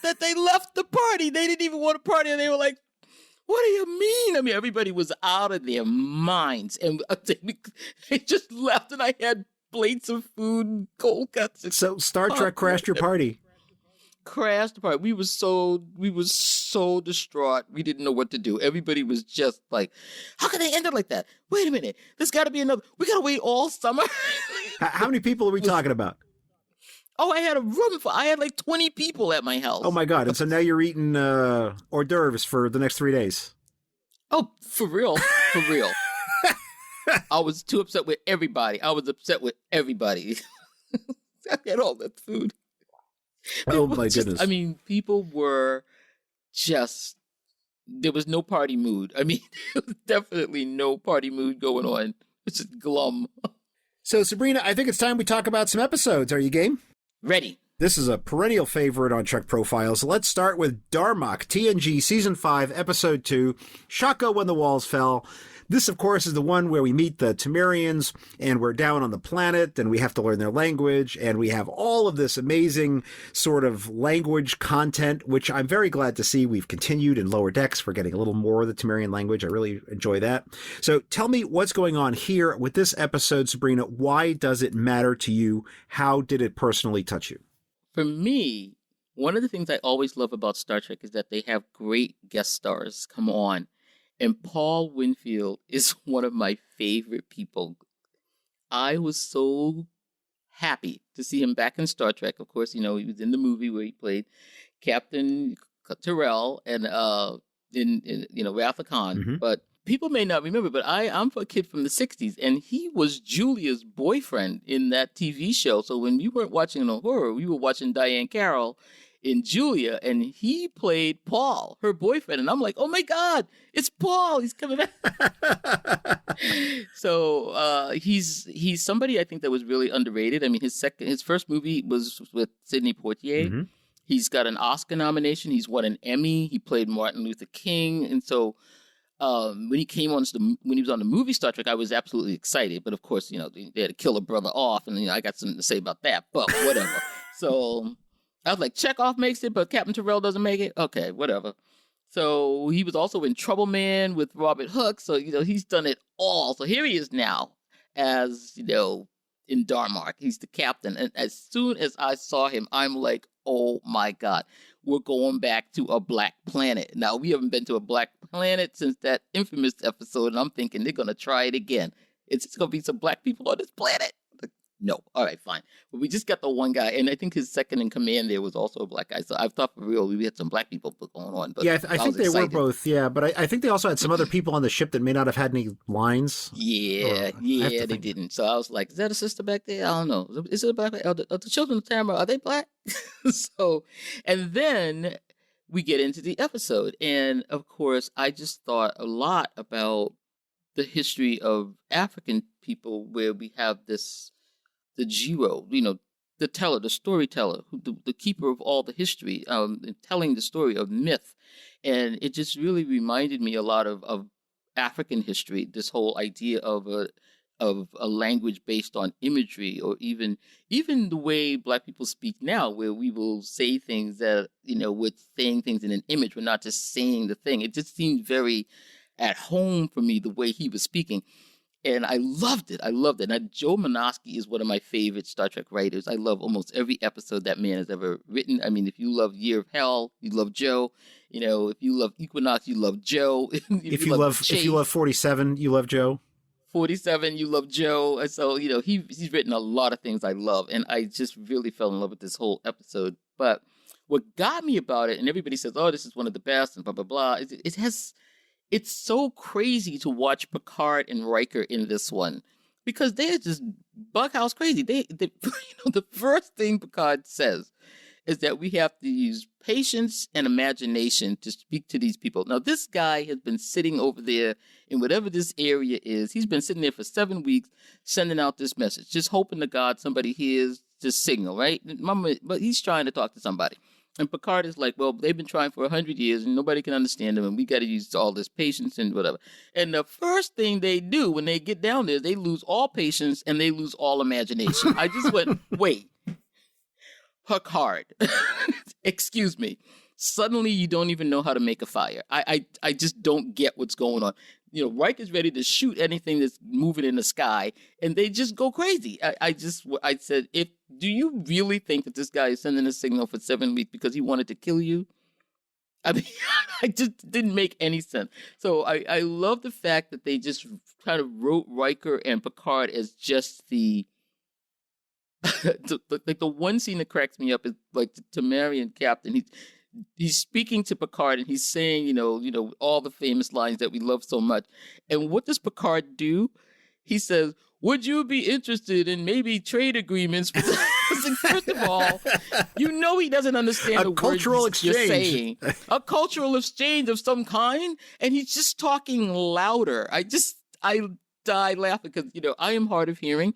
Speaker 1: that they left the party. They didn't even want to party. And they were like, what do you mean? I mean, everybody was out of their minds. And they just left, and I had plates of food, cold cuts.
Speaker 4: So Star Trek crashed your party.
Speaker 1: Crashed the party. We were so distraught. We didn't know what to do. Everybody was just like, how can they end it like that? Wait a minute. There's got to be another. We got to wait all summer.
Speaker 4: How many people are we talking about?
Speaker 1: Oh, I had like 20 people at my house.
Speaker 4: Oh my God. And so now you're eating hors d'oeuvres for the next 3 days.
Speaker 1: Oh, for real. For real. I was too upset with everybody. I had all that food.
Speaker 4: Oh my goodness.
Speaker 1: I mean, people were just, there was no party mood. I mean, there was definitely no party mood going on. It's just glum.
Speaker 4: So Subrina, I think it's time we talk about some episodes. Are you game?
Speaker 1: Ready.
Speaker 4: This is a perennial favorite on Trek Profiles. Let's start with Darmok, TNG Season 5, Episode 2, Shaka When the Walls Fell. This, of course, is the one where we meet the Temerians, and we're down on the planet, and we have to learn their language, and we have all of this amazing sort of language content, which I'm very glad to see we've continued in Lower Decks. We're getting a little more of the Temerian language. I really enjoy that. So tell me what's going on here with this episode, Subrina. Why does it matter to you? How did it personally touch you?
Speaker 1: For me, one of the things I always love about Star Trek is that they have great guest stars come on. And Paul Winfield is one of my favorite people. I was so happy to see him back in Star Trek. Of course, he was in the movie where he played Captain Tyrrell and in Wrath of Khan.
Speaker 4: Mm-hmm.
Speaker 1: But people may not remember, but I'm a kid from the 60s, and he was Julia's boyfriend in that TV show. So when we weren't watching a horror, we were watching Diane Carroll in Julia, and he played Paul, her boyfriend. And I'm like, oh my God, it's Paul. He's coming back. So he's somebody I think that was really underrated. I mean, his first movie was with Sidney Poitier.
Speaker 4: Mm-hmm.
Speaker 1: He's got an Oscar nomination. He's won an Emmy. He played Martin Luther King. And so when he was on the movie Star Trek, I was absolutely excited. But of course, they had to kill a brother off, and I got something to say about that. But whatever. So I was like, Chekhov makes it, but Captain Tyrrell doesn't make it? Okay, whatever. So he was also in Trouble Man with Robert Hooke. So, he's done it all. So here he is now as, in Darmok. He's the captain. And as soon as I saw him, I'm like, oh my God, we're going back to a black planet. Now, we haven't been to a black planet since that infamous episode. And I'm thinking they're going to try it again. It's going to be some black people on this planet. No. All right, fine. But we just got the one guy, and I think his second in command there was also a black guy. So I thought for real we had some black people going on. But
Speaker 4: yeah, I think they were both. Yeah, but I think they also had some other people on the ship that may not have had any lines.
Speaker 1: Yeah, they didn't. So I was like, is that a sister back there? I don't know. Is it a black? Are the children of Tamara, are they black? So, and then we get into the episode, and of course, I just thought a lot about the history of African people, where we have the Jiro, the teller, the storyteller, the keeper of all the history, telling the story of myth. And it just really reminded me a lot of African history, this whole idea of a language based on imagery, or even the way Black people speak now, where we will say things that, we're saying things in an image. We're not just saying the thing. It just seemed very at home for me, the way he was speaking. And I loved it. Now, Joe Menosky is one of my favorite Star Trek writers. I love almost every episode that man has ever written. I mean, if you love Year of Hell, you love Joe. If you love Equinox, you love Joe. if you love
Speaker 4: 47, you love Joe.
Speaker 1: 47, you love Joe. And so, he's written a lot of things I love. And I just really fell in love with this whole episode. But what got me about it, and everybody says, oh, this is one of the best, and blah, blah, blah. It's so crazy to watch Picard and Riker in this one, because they're just bughouse crazy. They the first thing Picard says is that we have to use patience and imagination to speak to these people. Now, this guy has been sitting over there in whatever this area is. He's been sitting there for 7 weeks sending out this message, just hoping to God somebody hears this signal, right? But he's trying to talk to somebody. And Picard is like, well, they've been trying for 100 years and nobody can understand them, and we got to use all this patience and whatever. And the first thing they do when they get down there, they lose all patience and they lose all imagination. I just went, wait, Picard, excuse me. Suddenly you don't even know how to make a fire. I just don't get what's going on. You know, Riker's ready to shoot anything that's moving in the sky, and they just go crazy. I said, do you really think that this guy is sending a signal for 7 weeks because he wanted to kill you? I mean, I just didn't make any sense. So I love the fact that they just kind of wrote Riker and Picard as just the one scene that cracks me up is like the Temerian captain. He's speaking to Picard and he's saying, you know, all the famous lines that we love so much. And what does Picard do? He says, would you be interested in maybe trade agreements? First of all, you know he doesn't understand the
Speaker 4: cultural
Speaker 1: words you're saying.
Speaker 4: exchange.
Speaker 1: A cultural exchange of some kind, and he's just talking louder. I die laughing because, you know, I am hard of hearing.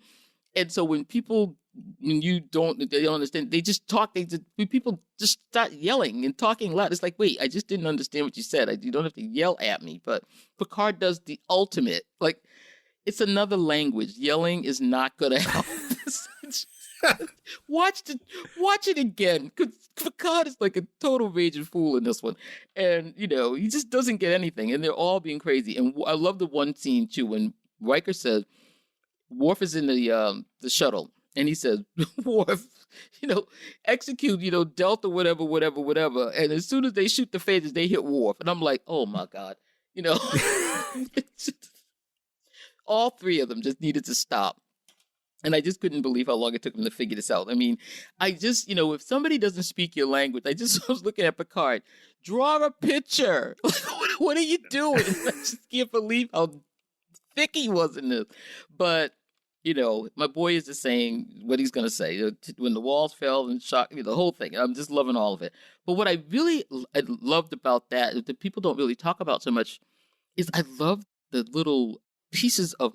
Speaker 1: And so when people, they don't understand, they just talk, people just start yelling and talking loud. It's like, wait, I just didn't understand what you said. You don't have to yell at me. But Picard does the ultimate, like, it's another language. Yelling is not going to help. Watch it again. Because Picard is like a total raging fool in this one. And, you know, he just doesn't get anything. And they're all being crazy. And I love the one scene, too, when Riker says, Worf is in the shuttle. And he says, Worf, you know, execute, you know, Delta, whatever. And as soon as they shoot the phasers, they hit Worf. And I'm like, oh, my God. You know, all three of them just needed to stop. And I just couldn't believe how long it took them to figure this out. I mean, I just, you know, if somebody doesn't speak your language, I was looking at Picard, draw a picture. Like, what are you doing? I just can't believe how thick he was in this. But, you know, my boy is just saying what he's going to say. When the walls fell and shocked, you know, the whole thing. I'm just loving all of it. But what I loved about that people don't really talk about so much is I love the little pieces of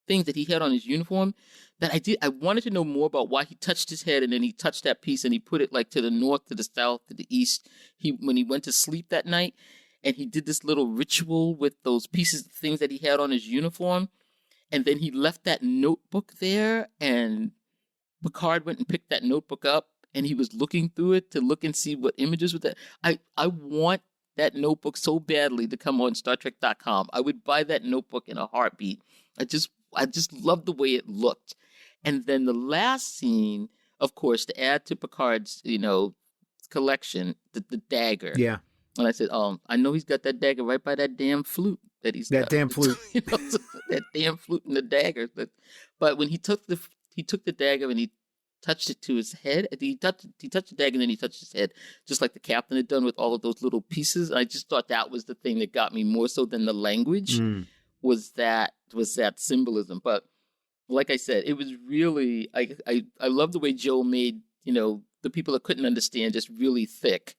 Speaker 1: things that he had on his uniform that I wanted to know more about why he touched his head and then he touched that piece and he put it like to the north, to the south, to the east. When he went to sleep that night and he did this little ritual with those pieces of things that he had on his uniform. And then he left that notebook there and Picard went and picked that notebook up and he was looking through it to look and see what images with that. I want that notebook so badly to come on StarTrek.com. I would buy that notebook in a heartbeat. I just loved the way it looked. And then the last scene, of course, to add to Picard's, you know, collection, the dagger.
Speaker 4: Yeah.
Speaker 1: And I said, I know he's got that dagger right by that damn flute that he's got.
Speaker 4: That damn flute.
Speaker 1: You know, that damn flute and the dagger. But when he took the dagger and he touched it to his head, he touched the dagger and then he touched his head, just like the captain had done with all of those little pieces. I just thought that was the thing that got me more so than the language. Was that symbolism. But like I said, it was really, I love the way Joe made, you know, the people that couldn't understand just really thick.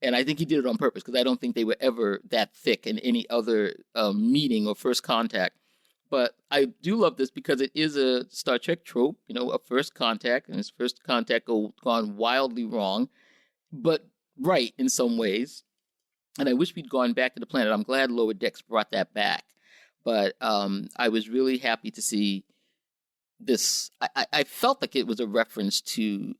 Speaker 1: And I think he did it on purpose because I don't think they were ever that thick in any other meeting or first contact. But I do love this because it is a Star Trek trope, you know, a first contact, and his first contact gone wildly wrong, but right in some ways. And I wish we'd gone back to the planet. I'm glad Lower Decks brought that back. But I was really happy to see this. I felt like it was a reference to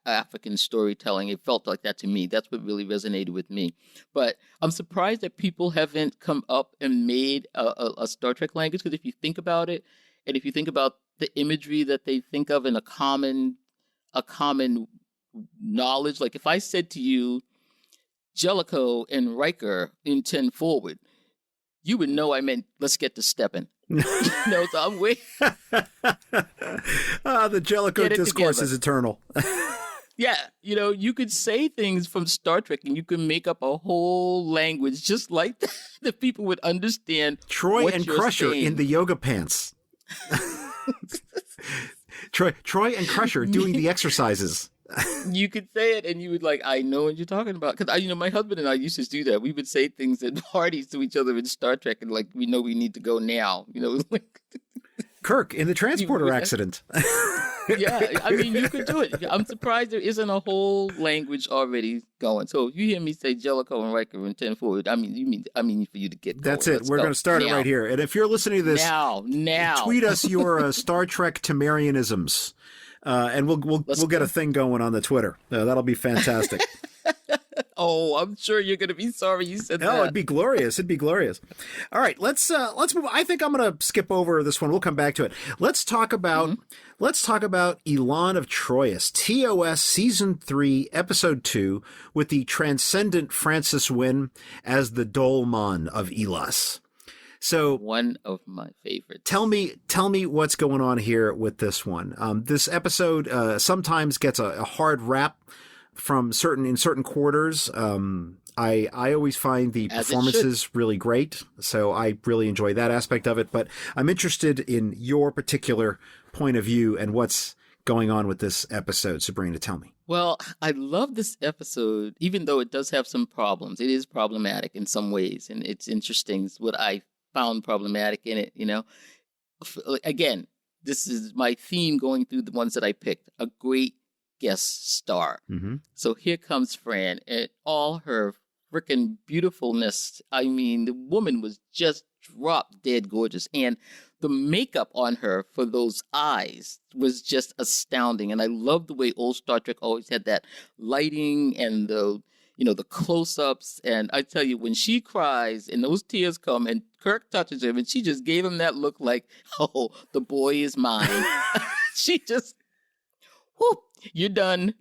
Speaker 1: African storytelling. It felt like that to me. That's what really resonated with me. But I'm surprised that people haven't come up and made a Star Trek language, because if you think about it, and if you think about the imagery that they think of in a common knowledge, like if I said to you, Jellicoe and Riker in 10 forward, you would know I meant let's get to stepping. You know, so I'm waiting.
Speaker 4: The Jellicoe discourse is eternal.
Speaker 1: Yeah, you know, you could say things from Star Trek and you could make up a whole language just like that, that people would understand.
Speaker 4: Troy and Crusher
Speaker 1: saying.
Speaker 4: In the yoga pants. Troy and Crusher doing the exercises.
Speaker 1: You could say it and you would like, I know what you're talking about. Because, my husband and I used to do that. We would say things at parties to each other in Star Trek and like, we know we need to go now. Like,
Speaker 4: Kirk in the transporter accident.
Speaker 1: Yeah, you could do it. I'm surprised there isn't a whole language already going. So if you hear me say Jellicoe and Riker and 10 forward, I mean for you to get going.
Speaker 4: That's it. We're going to start it right here. And if you're listening to this,
Speaker 1: now,
Speaker 4: tweet us your Star Trek Temerianisms. And we'll get a thing going on the Twitter. That'll be fantastic.
Speaker 1: Oh, I'm sure you're going to be sorry you said that.
Speaker 4: Oh, it'd be glorious. All right, let's move. I think I'm going to skip over this one. We'll come back to it. Let's talk about Elan of Troyes, TOS Season 3, Episode 2, with the transcendent Francis Wynn as the Dolman of Elas. So
Speaker 1: one of my favorites. Tell
Speaker 4: me what's going on here with this one. This episode sometimes gets a hard rap from certain quarters. I always find the performances really great, so I really enjoy that aspect of it. But I'm interested in your particular point of view and what's going on with this episode. Subrina, tell me.
Speaker 1: Well, I love this episode, even though it does have some problems. It is problematic in some ways, and it's interesting. It's what I found problematic in it, Again, this is my theme going through the ones that I picked. A great guest star.
Speaker 4: Mm-hmm.
Speaker 1: So here comes Fran and all her freaking beautifulness. The woman was just drop dead gorgeous. And the makeup on her for those eyes was just astounding. And I love the way old Star Trek always had that lighting and the close-ups. And I tell you, when she cries and those tears come and Kirk touches him and she just gave him that look like, oh, the boy is mine. She just, whoop, you're done.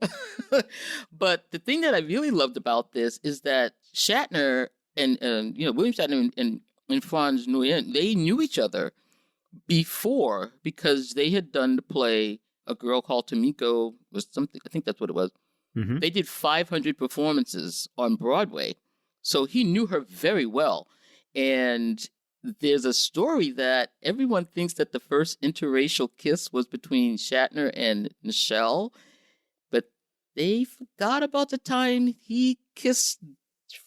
Speaker 1: But the thing that I really loved about this is that Shatner and William Shatner and Franz Nguyen, they knew each other before because they had done the play A Girl Called Tomiko was something. I think that's what it was.
Speaker 4: Mm-hmm.
Speaker 1: They did 500 performances on Broadway, so he knew her very well. And there's a story that everyone thinks that the first interracial kiss was between Shatner and Nichelle, but they forgot about the time he kissed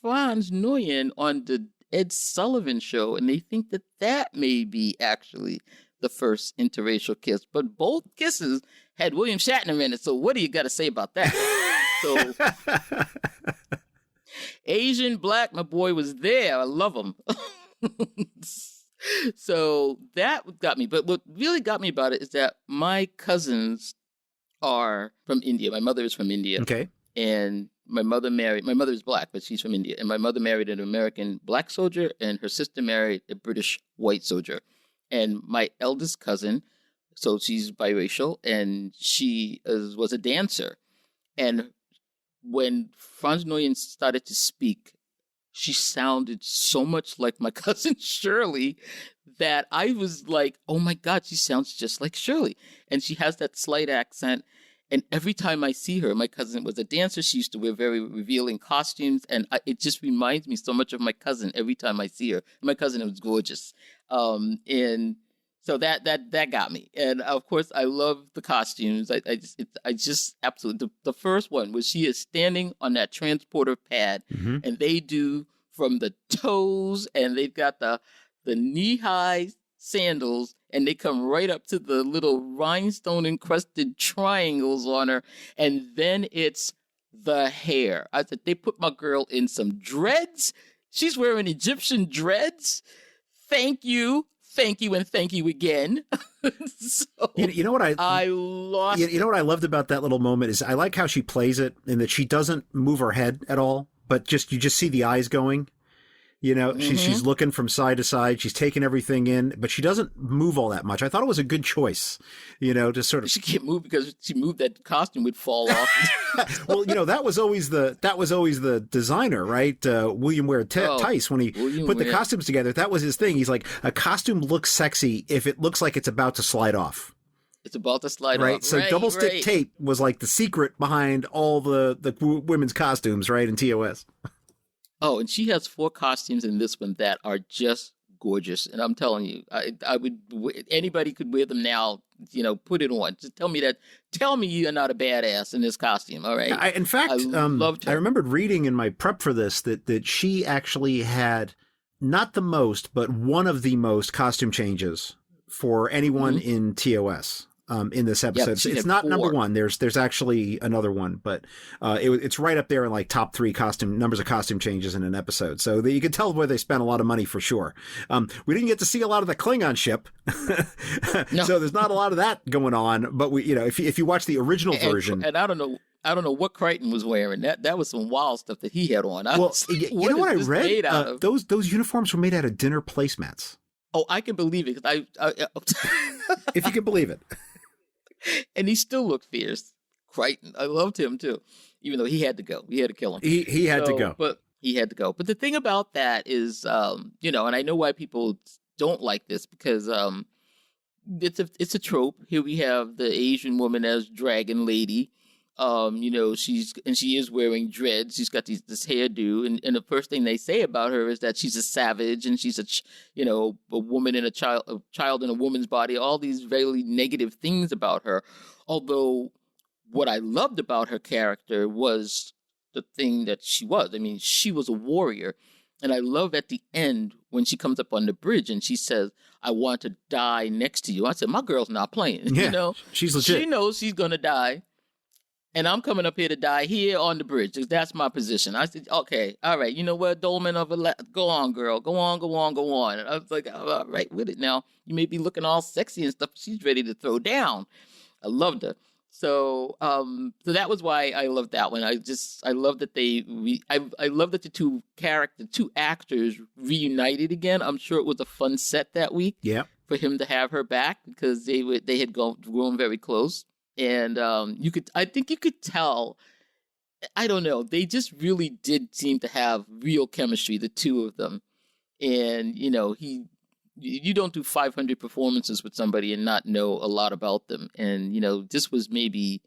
Speaker 1: Franz Nguyen on the Ed Sullivan Show, and they think that may be actually the first interracial kiss. But both kisses had William Shatner in it, so what do you got to say about that? So, Asian, black, my boy was there. I love him. So that got me. But what really got me about it is that my cousins are from India. My mother is from India.
Speaker 4: Okay.
Speaker 1: And my mother is black, but she's from India. And my mother married an American black soldier, and her sister married a British white soldier. And my eldest cousin, so she's biracial, and she was a dancer. And when Franz Nguyen started to speak, she sounded so much like my cousin Shirley that I was like, oh my God, she sounds just like Shirley. And she has that slight accent. And every time I see her, my cousin was a dancer. She used to wear very revealing costumes. And it just reminds me so much of my cousin every time I see her. My cousin was gorgeous. And so that got me. And of course, I love the costumes. I just absolutely, the first one was she is standing on that transporter pad,
Speaker 4: mm-hmm.
Speaker 1: and they do from the toes, and they've got the knee-high sandals, and they come right up to the little rhinestone encrusted triangles on her. And then it's the hair. I said, they put my girl in some dreads. She's wearing Egyptian dreads. Thank you, and thank you again. So,
Speaker 4: you know what
Speaker 1: I lost.
Speaker 4: You know what I loved about that little moment is I like how she plays it in that she doesn't move her head at all, but you just see the eyes going. Mm-hmm. She's looking from side to side. She's taking everything in, but she doesn't move all that much. I thought it was a good choice, to sort of.
Speaker 1: She can't move because if she moved, that costume would fall off.
Speaker 4: Well, that was always the designer, right? William Ware Tice, when he put the costumes together, that was his thing. He's like, a costume looks sexy if it looks like it's about to slide off.
Speaker 1: It's about to slide
Speaker 4: right?
Speaker 1: off.
Speaker 4: So double stick tape was like the secret behind all the women's costumes, right? In TOS.
Speaker 1: Oh, and she has 4 costumes in this one that are just gorgeous. And I'm telling you, I would, anybody could wear them now. put it on. Just tell me you're not a badass in this costume. All right.
Speaker 4: In fact,
Speaker 1: loved her.
Speaker 4: I remembered reading in my prep for this that she actually had not the most, but one of the most costume changes for anyone in TOS. In this episode, it's not
Speaker 1: 4.
Speaker 4: number one. There's actually another one, but it's right up there in like top 3 numbers of costume changes in an episode. So you can tell where they spent a lot of money for sure. We didn't get to see a lot of the Klingon ship,
Speaker 1: no.
Speaker 4: So there's not a lot of that going on. But if you watch the original version,
Speaker 1: and I don't know what Crichton was wearing. That was some wild stuff that he had on.
Speaker 4: You know what I read? Those uniforms were made out of dinner placemats.
Speaker 1: Oh, I can believe it.
Speaker 4: If you can believe it.
Speaker 1: And he still looked fierce. Crichton. I loved him too. Even though he had to go. We had to kill him.
Speaker 4: He had to go.
Speaker 1: But he had to go. But the thing about that is, and I know why people don't like this, because it's a trope. Here we have the Asian woman as Dragon Lady. She is wearing dreads. She's got this hairdo, and the first thing they say about her is that she's a savage, and she's a woman in a child in a woman's body. All these very negative things about her. Although, what I loved about her character was the thing that she was. I mean, she was a warrior, and I love at the end when she comes up on the bridge and she says, "I want to die next to you." I said, my girl's not playing.
Speaker 4: Yeah, she's legit.
Speaker 1: She knows she's gonna die. And I'm coming up here to die here on the bridge. That's my position. I said, okay, all right. You know what, Dolman go on, girl. Go on. And I was like, all right with it now. You may be looking all sexy and stuff. She's ready to throw down. I loved her. So that was why I loved that one. I love that I love that the two actors reunited again. I'm sure it was a fun set that week.
Speaker 4: Yeah.
Speaker 1: For him to have her back, because they had grown very close. And I think you could tell, I don't know, they just really did seem to have real chemistry, the two of them. And, you don't do 500 performances with somebody and not know a lot about them. And, this was maybe,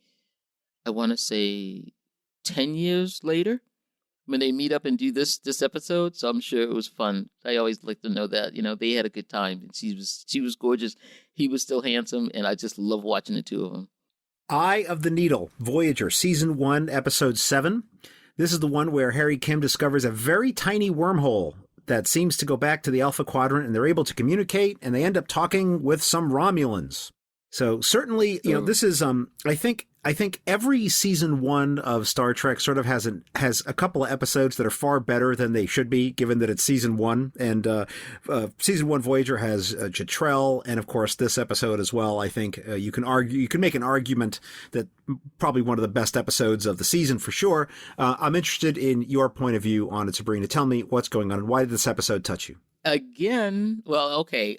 Speaker 1: I want to say 10 years later when they meet up and do this episode. So I'm sure it was fun. I always like to know that, they had a good time. And she was gorgeous. He was still handsome. And I just love watching the two of them.
Speaker 4: Eye of the Needle, Voyager, Season 1, Episode 7. This is the one where Harry Kim discovers a very tiny wormhole that seems to go back to the Alpha Quadrant, and they're able to communicate, and they end up talking with some Romulans. So certainly, this is, I think every season 1 of Star Trek sort of has a couple of episodes that are far better than they should be, given that it's season 1. And season 1 Voyager has Jetrel, and of course this episode as well. I think you can make an argument that probably one of the best episodes of the season for sure. I'm interested in your point of view on it, Subrina. Tell me what's going on, and why did this episode touch you?
Speaker 1: Again, well, okay.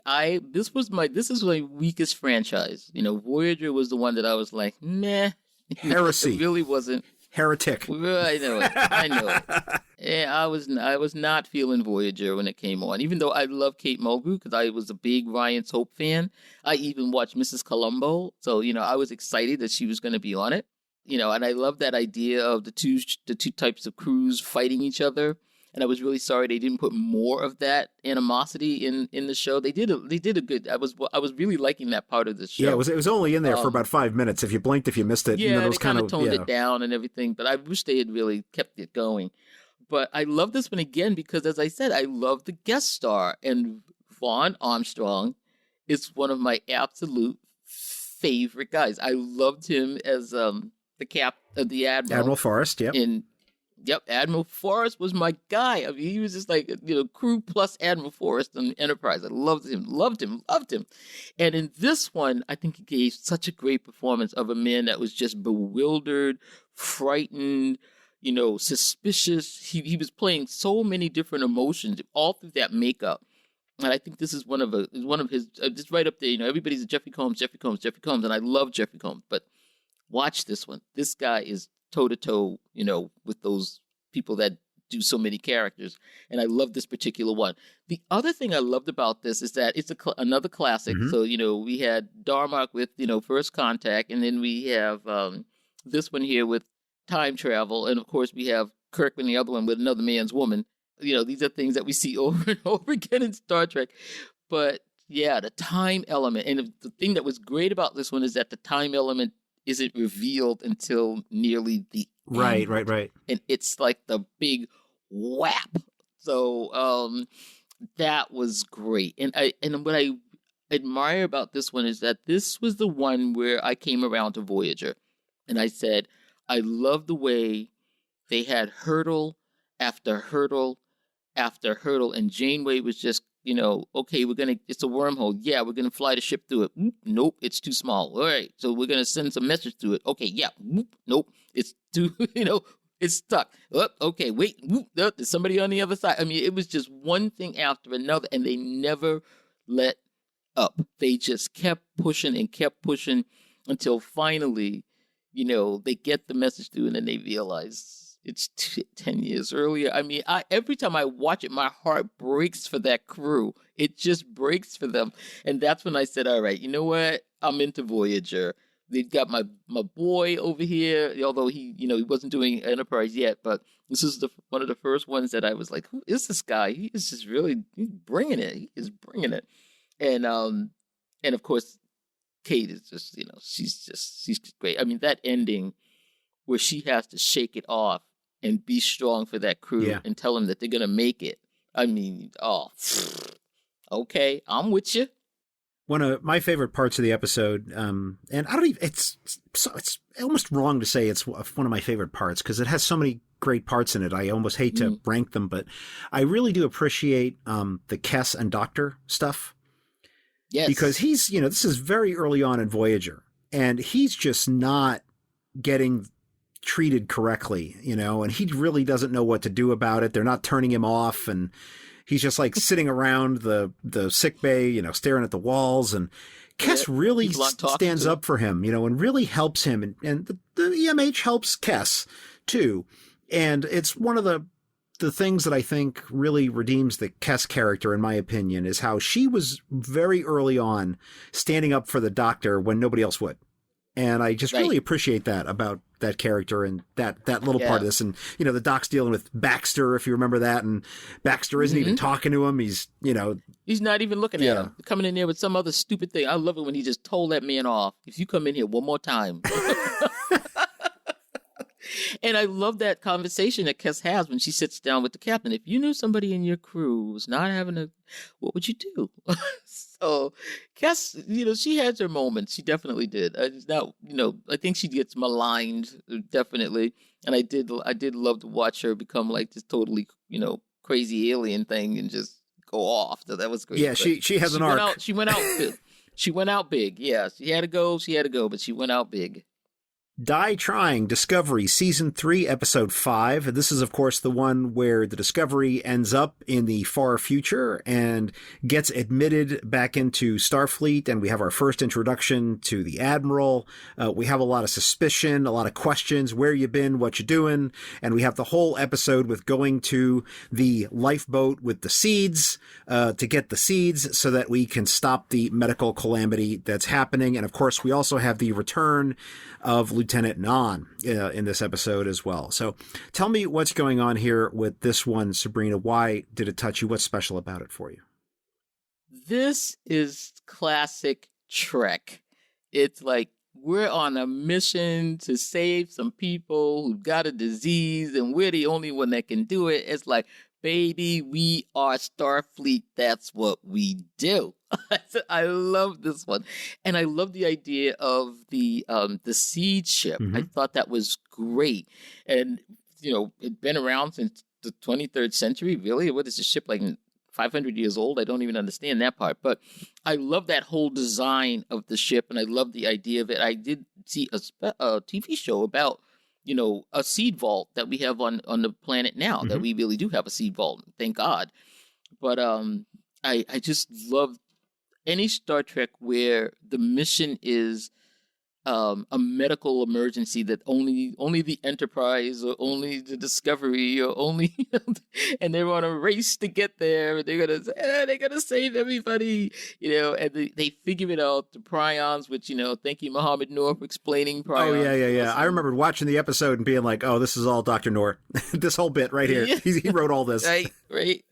Speaker 1: This is my weakest franchise. Voyager was the one that I was like, meh.
Speaker 4: Heresy.
Speaker 1: It really wasn't.
Speaker 4: Heretic.
Speaker 1: I know it. Yeah, I was not feeling Voyager when it came on. Even though I love Kate Mulgrew because I was a big Ryan's Hope fan. I even watched Mrs. Columbo, so I was excited that she was going to be on it. And I love that idea of the two types of crews fighting each other. And I was really sorry they didn't put more of that animosity in the show. They did a good. I was really liking that part of the show.
Speaker 4: Yeah, it was only in there for about 5 minutes. If you blinked, if you missed it,
Speaker 1: yeah,
Speaker 4: those
Speaker 1: they kind of toned it down and everything. But I wish they had really kept it going. But I love this one again because, as I said, I love the guest star, and Vaughn Armstrong is one of my absolute favorite guys. I loved him as the Admiral
Speaker 4: Forrest. Yep.
Speaker 1: Yep, Admiral Forrest was my guy. I mean, he was just like, crew plus Admiral Forrest on Enterprise. I loved him. And in this one, I think he gave such a great performance of a man that was just bewildered, frightened, suspicious. He was playing so many different emotions all through that makeup. And I think this is one of his, just right up there, everybody's a Jeffrey Combs, and I love Jeffrey Combs. But watch this one. This guy is toe-to-toe, with those people that do so many characters. And I love this particular one. The other thing I loved about this is that it's another classic. Mm-hmm. So, we had Darmok with, First Contact, and then we have this one here with time travel. And, of course, we have Kirk and the other one with Another Man's Woman. These are things that we see over and over again in Star Trek. But Yeah, the time element. And the thing that was great about this one is that the time element isn't revealed until nearly the end.
Speaker 4: Right.
Speaker 1: And it's like the big whap. So that was great. And what I admire about this one is that this was the one where I came around to Voyager. And I said, I love the way they had hurdle after hurdle after hurdle. And Janeway was just, okay, it's a wormhole. Yeah, we're going to fly the ship through it. Nope, it's too small. All right, so we're going to send some message through it. Okay, yeah. Nope, it's too, it's stuck. Oh, okay, wait. There's somebody on the other side. I mean, it was just one thing after another, and they never let up. They just kept pushing until finally, they get the message through, and then they realize it's 10 years earlier. I mean, every time I watch it, my heart breaks for that crew. It just breaks for them. And that's when I said, all right, you know what? I'm into Voyager. They've got my boy over here, although he wasn't doing Enterprise yet, but this is one of the first ones that I was like, who is this guy? He is just really bringing it. He is bringing it. And of course, Kate is just, she's just great. I mean, that ending where she has to shake it off and be strong for that crew and tell them that they're going to make it. I mean, okay, I'm with you.
Speaker 4: One of my favorite parts of the episode, and I don't even, it's almost wrong to say it's one of my favorite parts because it has so many great parts in it. I almost hate to rank them, but I really do appreciate the Kes and Doctor stuff.
Speaker 1: Yes.
Speaker 4: Because he's, this is very early on in Voyager, and he's just not getting treated correctly, and he really doesn't know what to do about it. They're not turning him off, and he's just like sitting around the sick bay, staring at the walls. And Kes really stands up for him, and really helps him. And the EMH helps Kes too. And it's one of the things that I think really redeems the Kes character, in my opinion, is how she was very early on standing up for the Doctor when nobody else would. And I just really appreciate that about that character and that little part of this. And, the Doc's dealing with Baxter, if you remember that. And Baxter isn't even talking to him. He's,
Speaker 1: he's not even looking at him. Coming in there with some other stupid thing. I love it when he just told that man off. If you come in here one more time. And I love that conversation that Kes has when she sits down with the captain. If you knew somebody in your crew was not having what would you do? So Kes, she had her moments. She definitely did. I think she gets maligned, definitely. And I did love to watch her become like this totally, crazy alien thing and just go off. So that was great.
Speaker 4: Yeah, she has an arc.
Speaker 1: She went out big. She went out big. Yeah, she had to go, but she went out big.
Speaker 4: Die Trying, Discovery, Season 3, Episode 5. This is, of course, the one where the Discovery ends up in the far future and gets admitted back into Starfleet, and we have our first introduction to the Admiral. We have a lot of suspicion, a lot of questions, where you been, what you doing, and we have the whole episode with going to the lifeboat with the seeds to get the seeds so that we can stop the medical calamity that's happening. And, of course, we also have the return of Lieutenant Nan in this episode as well. So tell me what's going on here with this one, Subrina. Why did it touch you? What's special about it for you?
Speaker 1: This is classic Trek. It's like we're on a mission to save some people who've got a disease and we're the only one that can do it. It's like, baby, we are Starfleet. That's what we do. I love this one. And I love the idea of the seed ship. I thought that was great. And, it'd been around since the 23rd century. Really? What is this ship, like 500 years old? I don't even understand that part. But I love that whole design of the ship, and I love the idea of it. I did see a TV show about a seed vault that we have on the planet now, that we really do have a seed vault. Thank God. But I just love any Star Trek where the mission is a medical emergency that only the Enterprise or only the Discovery or only, and they're on a race to get there. And they're gonna save everybody, and they figure it out. The prions, which thank you, Mohammed Noor, for explaining prions.
Speaker 4: Oh yeah. I remember watching the episode and being like, oh, this is all Dr. Noor. This whole bit right here. He wrote all this.
Speaker 1: Right.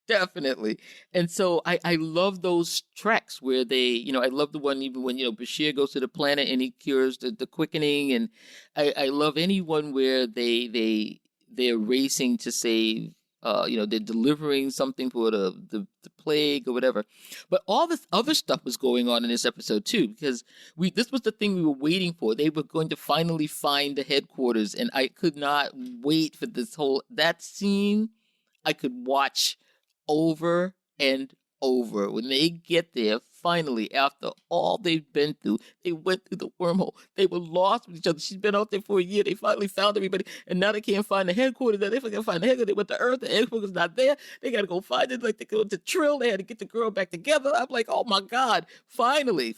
Speaker 1: Definitely. And so I love those treks where they, I love the one even when, Bashir goes to the planet and he cures the quickening. And I love any one where they're racing to save, they're delivering something for the plague or whatever. But all this other stuff was going on in this episode too, because this was the thing we were waiting for. They were going to finally find the headquarters, and I could not wait for that scene. I could watch over and over. When they get there, finally, after all they've been through, they went through the wormhole. They were lost with each other. She's been out there for a year. They finally found everybody, and now they can't find the headquarters. They can't find the headquarters. They went to Earth. The headquarters is not there. They got to go find it. Like, they go to Trill. They had to get the girl back together. I'm like, oh my God. Finally,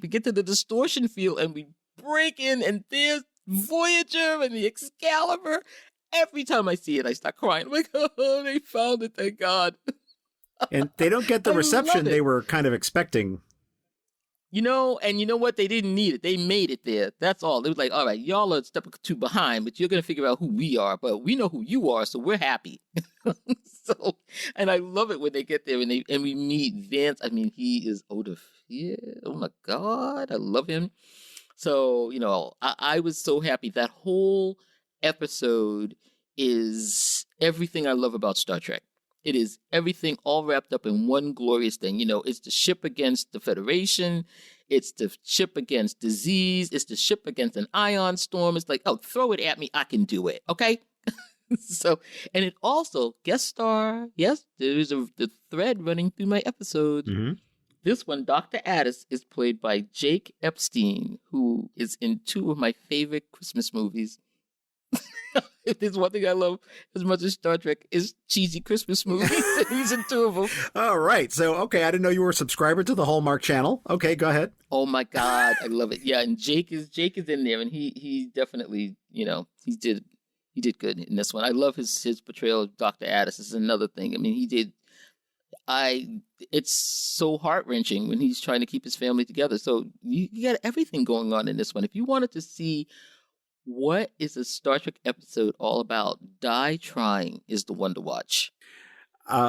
Speaker 1: we get to the distortion field, and we break in, and there's Voyager and the Excalibur. Every time I see it, I start crying. I'm like, oh, they found it, thank God.
Speaker 4: And they don't get the reception they were kind of expecting.
Speaker 1: And you know what? They didn't need it. They made it there. That's all. They was like, all right, y'all are a step or two behind, but you're going to figure out who we are. But we know who you are, so we're happy. And I love it when they get there and we meet Vance. I mean, he is Oda-Fear. Oh, my God. I love him. So, I was so happy. That whole episode is everything I love about Star Trek. It is everything all wrapped up in one glorious thing. It's the ship against the Federation. It's the ship against disease. It's the ship against an ion storm. It's like, oh, throw it at me. I can do it. Okay? So, and it also, guest star, yes, there's the thread running through my episodes.
Speaker 4: Mm-hmm.
Speaker 1: This one, Dr. Addis, is played by Jake Epstein, who is in two of my favorite Christmas movies. If there's one thing I love as much as Star Trek is cheesy Christmas movies, and he's in two of them.
Speaker 4: All right. So, okay, I didn't know you were a subscriber to the Hallmark Channel. Okay, go ahead.
Speaker 1: Oh my God, I love it. Yeah, and Jake is in there, and he definitely, he did good in this one. I love his portrayal of Dr. Addis. This is another thing. I mean, it's so heart-wrenching when he's trying to keep his family together. So you got everything going on in this one. If you wanted to see what is a Star Trek episode all about, Die Trying is the one to watch.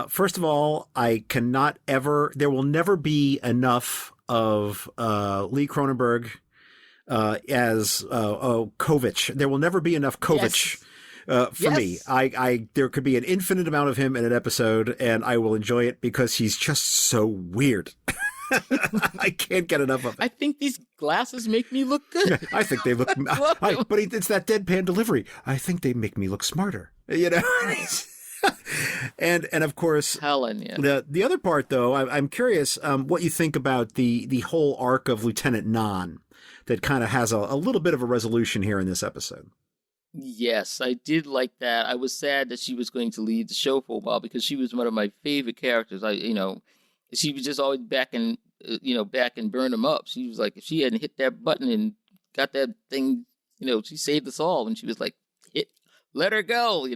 Speaker 4: First of all, there will never be enough of Lee Cronenberg as Kovich. There will never be enough Kovich.
Speaker 1: Yes.
Speaker 4: For me, there could be an infinite amount of him in an episode, and I will enjoy it because he's just so weird. I can't get enough of it.
Speaker 1: I think these glasses make me look good.
Speaker 4: I think they look, but it's that deadpan delivery. I think they make me look smarter. And of course,
Speaker 1: Helen. Yeah.
Speaker 4: The other part, though, I'm curious what you think about the whole arc of Lieutenant Nan that kind of has a little bit of a resolution here in this episode.
Speaker 1: Yes, I did like that. I was sad that she was going to leave the show for a while because she was one of my favorite characters. She was just always back and burn them up. She was like, if she hadn't hit that button and got that thing, she saved us all. And she was like, let her go,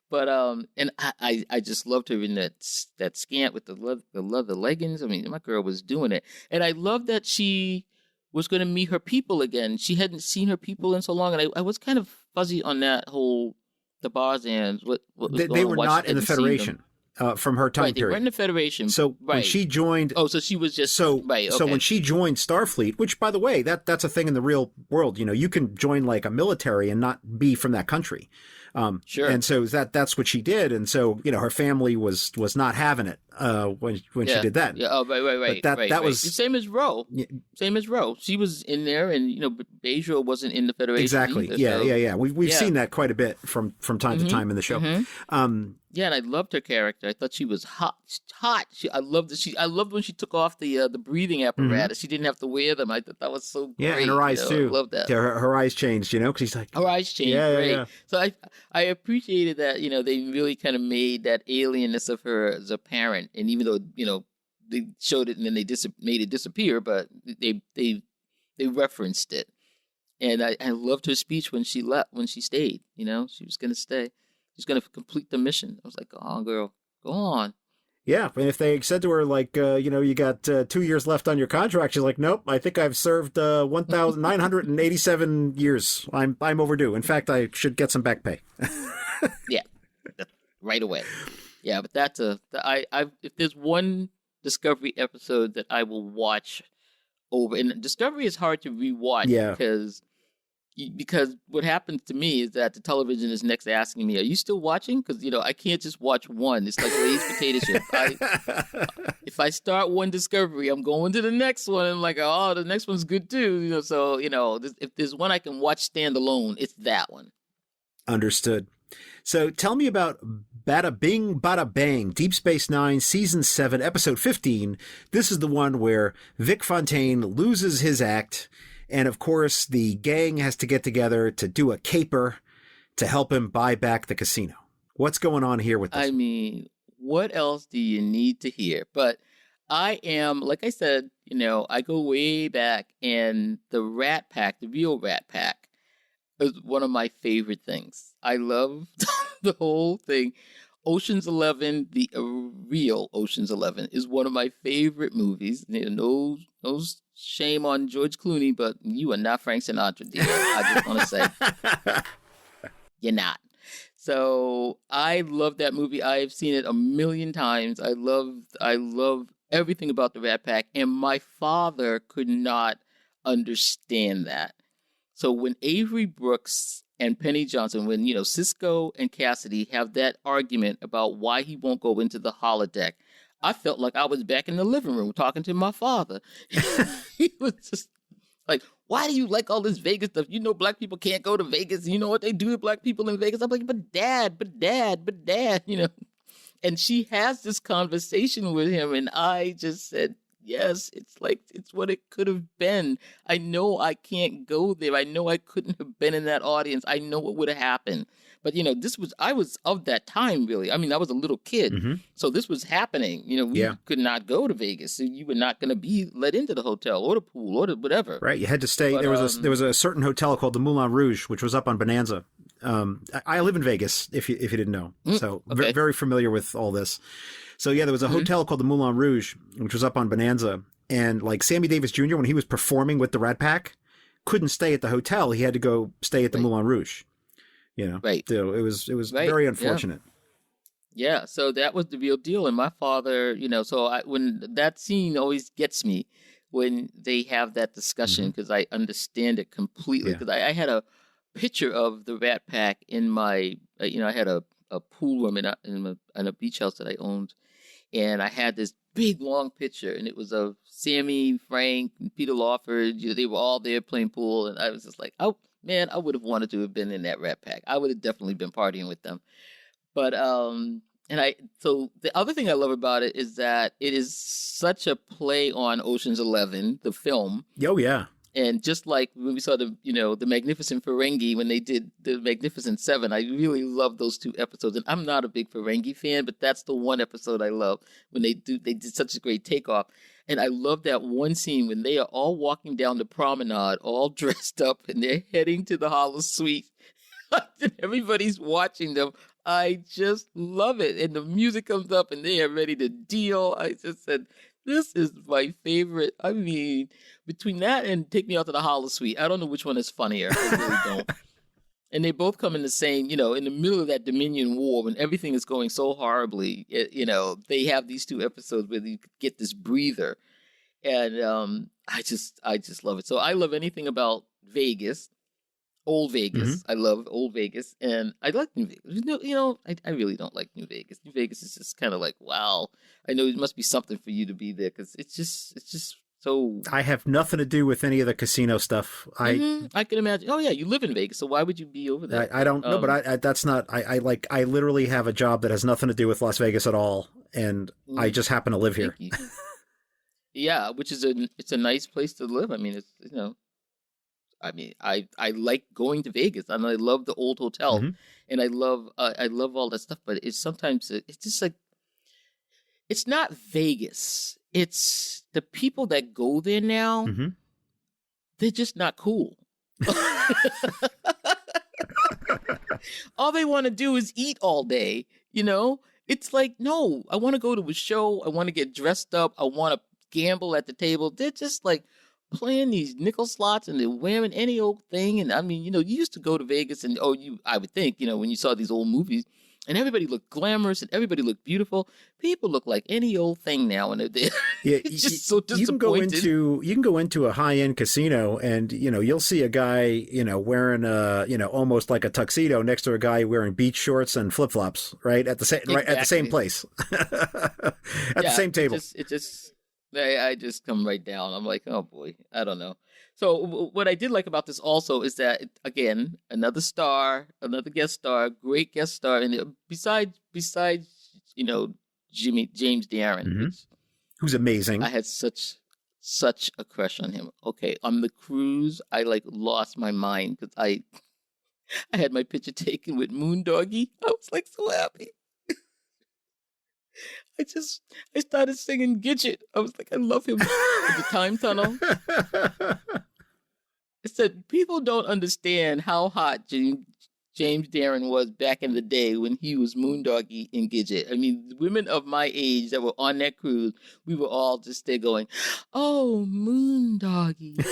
Speaker 1: But and I just loved her in that scant with the leather leggings. I mean, my girl was doing it, and I love that she was going to meet her people again. She hadn't seen her people in so long, and I was kind of fuzzy on that whole the Barzans. What was going on?
Speaker 4: They were not in the Federation. From her time
Speaker 1: period. They were in the Federation.
Speaker 4: So when she joined...
Speaker 1: Oh, so she was just...
Speaker 4: Right, okay. So when she joined Starfleet, which, by the way, that's a thing in the real world. You can join like a military and not be from that country.
Speaker 1: Sure.
Speaker 4: And so that's what she did. And so, her family was not having it when she did that.
Speaker 1: Yeah. Oh, right.
Speaker 4: But that was...
Speaker 1: Same as Ro.
Speaker 4: Yeah.
Speaker 1: Same as Ro. She was in there, and, Bajor wasn't in the Federation
Speaker 4: Exactly.
Speaker 1: either,
Speaker 4: Yeah. We've seen that quite a bit from time to time in the show.
Speaker 1: Mm-hmm. Yeah, and I loved her character. I thought she was hot. I loved when she took off the breathing apparatus. She didn't have to wear them. I thought that was so great.
Speaker 4: Yeah, and her eyes too.
Speaker 1: I love that.
Speaker 4: Yeah, her eyes changed, because she's like...
Speaker 1: Her eyes changed, yeah. So I appreciated that, they really kind of made that alienness of her as a parent. And even though, they showed it and then they made it disappear, but they referenced it. And I loved her speech when she stayed, she was going to stay. She's going to complete the mission. I was like, go on, girl. Go on.
Speaker 4: Yeah. And if they said to her, like, you got 2 years left on your contract, she's like, nope, I think I've served 1,987 years. I'm overdue. In fact, I should get some back pay.
Speaker 1: Yeah. Right away. Yeah, but if there's one Discovery episode that I will watch over, and Discovery is hard to rewatch
Speaker 4: Yeah.
Speaker 1: because what happens to me is that the television is next asking me, "Are you still watching?" Because I can't just watch one. It's like Lay's potato chip. If I start one Discovery, I'm going to the next one, and I'm like, oh, the next one's good too. So if there's one I can watch standalone, it's that one.
Speaker 4: Understood. So tell me about Bada Bing Bada Bang, Deep Space Nine, Season 7, Episode 15. This is the one where Vic Fontaine loses his act. And of course, the gang has to get together to do a caper to help him buy back the casino. What's going on here with this?
Speaker 1: I mean, what else do you need to hear? But I am, like I said, I go way back, and the Rat Pack, the real Rat Pack, is one of my favorite things. I love the whole thing. Ocean's 11, the real Ocean's 11, is one of my favorite movies. No shame on George Clooney, but you are not Frank Sinatra, dear. I just want to say, you're not. So I love that movie. I've seen it a million times. I love everything about the Rat Pack, and my father could not understand that. So when Avery Brooks and Penny Johnson, when, Cisco and Cassidy have that argument about why he won't go into the holodeck, I felt like I was back in the living room talking to my father. He was just like, why do you like all this Vegas stuff? Black people can't go to Vegas. You know what they do to black people in Vegas? I'm like, but dad. And she has this conversation with him, and I just said, yes, it's what it could have been. I know I can't go there. I know I couldn't have been in that audience. I know what would have happened. But, I was of that time, really. I mean, I was a little kid. Mm-hmm. So this was happening. We could not go to Vegas. So you were not going to be let into the hotel or the pool or whatever.
Speaker 4: Right. You had to stay. But, there was a certain hotel called the Moulin Rouge, which was up on Bonanza. I live in Vegas, if you didn't know. So okay. Very familiar with all this. So, yeah, there was a hotel called the Moulin Rouge, which was up on Bonanza. And like Sammy Davis Jr., when he was performing with the Rat Pack, couldn't stay at the hotel. He had to go stay at the Moulin Rouge.
Speaker 1: Right.
Speaker 4: So it was very unfortunate.
Speaker 1: Yeah. So that was the real deal. And my father, when that scene always gets me when they have that discussion, because I understand it completely. Because I had a picture of the Rat Pack in my, I had a pool room in a beach house that I owned. And I had this big, long picture, and it was of Sammy, Frank, and Peter Lawford. They were all there playing pool, and I was just like, oh, man, I would have wanted to have been in that Rat Pack. I would have definitely been partying with them. But, so the other thing I love about it is that it is such a play on Ocean's 11, the film.
Speaker 4: Oh, yeah.
Speaker 1: And just like when we saw the Magnificent Ferengi when they did the Magnificent Seven, I really love those two episodes. And I'm not a big Ferengi fan, but that's the one episode I love when they did such a great takeoff. And I love that one scene when they are all walking down the promenade, all dressed up, and they're heading to the Hollow Suite. And everybody's watching them. I just love it. And the music comes up, and they are ready to deal. I just said, this is my favorite. I mean, between that and Take Me Out to the Hollow Suite, I don't know which one is funnier. I really don't. And they both come in the same, in the middle of that Dominion War when everything is going so horribly. They have these two episodes where you get this breather, and I just love it. So I love anything about Vegas, old Vegas. Mm-hmm. I love old Vegas, and I like New Vegas. I really don't like New Vegas. New Vegas is just kind of like, wow. I know it must be something for you to be there because it's just so. I
Speaker 4: have nothing to do with any of the casino stuff. I
Speaker 1: can imagine. Oh yeah, you live in Vegas, so why would you be over there?
Speaker 4: I don't know, but that's not. I literally have a job that has nothing to do with Las Vegas at all, and I just happen to live here.
Speaker 1: Yeah, which is it's a nice place to live. I mean, it's I like going to Vegas, and I love the old hotel, and I love all that stuff. But it's just like. It's not Vegas. It's the people that go there now. Mm-hmm. They're just not cool. All they want to do is eat all day. It's like, no, I want to go to a show. I want to get dressed up. I want to gamble at the table. They're just like playing these nickel slots, and they're wearing any old thing. And I mean, you used to go to Vegas and I would think, when you saw these old movies, and everybody looked glamorous and everybody looked beautiful. People look like any old thing now when they're there.
Speaker 4: Yeah,
Speaker 1: it's just so disappointing.
Speaker 4: You can go into a high-end casino and, you'll see a guy, wearing almost like a tuxedo next to a guy wearing beach shorts and flip-flops, right? At the same right at the same place. At the same table.
Speaker 1: I just come right down. I'm like, oh boy, I don't know. So what I did like about this also is that, again, another guest star, great guest star, and besides James Darren,
Speaker 4: who's amazing.
Speaker 1: I had such a crush on him. Okay, on the cruise, I lost my mind because I had my picture taken with Moondoggie. I was so happy. I started singing Gidget. I was I love him. With the time tunnel. I said, people don't understand how hot James Darren was back in the day when he was Moondoggie in Gidget. I mean, the women of my age that were on that cruise, we were all just there going, oh, Moondoggie.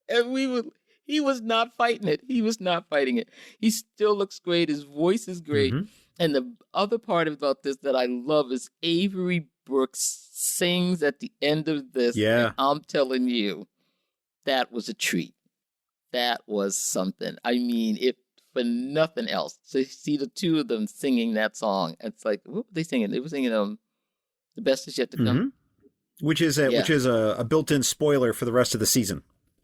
Speaker 1: And he was not fighting it. He was not fighting it. He still looks great. His voice is great. And the other part about this that I love is Avery Brooks sings at the end of this.
Speaker 4: Yeah.
Speaker 1: And I'm telling you, that was a treat. That was something. I mean, if for nothing else, to see the two of them singing that song, it's what were they singing? They were singing The Best Is Yet to Come.
Speaker 4: Which is a built-in spoiler for the rest of the season.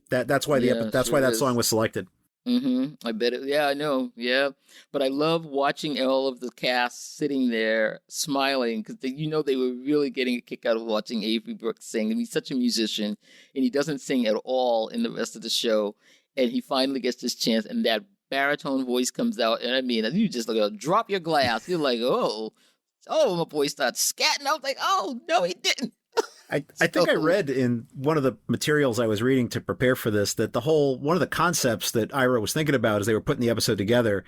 Speaker 4: That's why that song was selected.
Speaker 1: I bet it. Yeah, I know. Yeah. But I love watching all of the cast sitting there smiling because they were really getting a kick out of watching Avery Brooks sing. And he's such a musician and he doesn't sing at all in the rest of the show. And he finally gets this chance and that baritone voice comes out. And I mean, you just drop your glass. You're like, oh, my boy starts scatting. I was like, oh, no, he didn't.
Speaker 4: I think I read in one of the materials I was reading to prepare for this that one of the concepts that Ira was thinking about as they were putting the episode together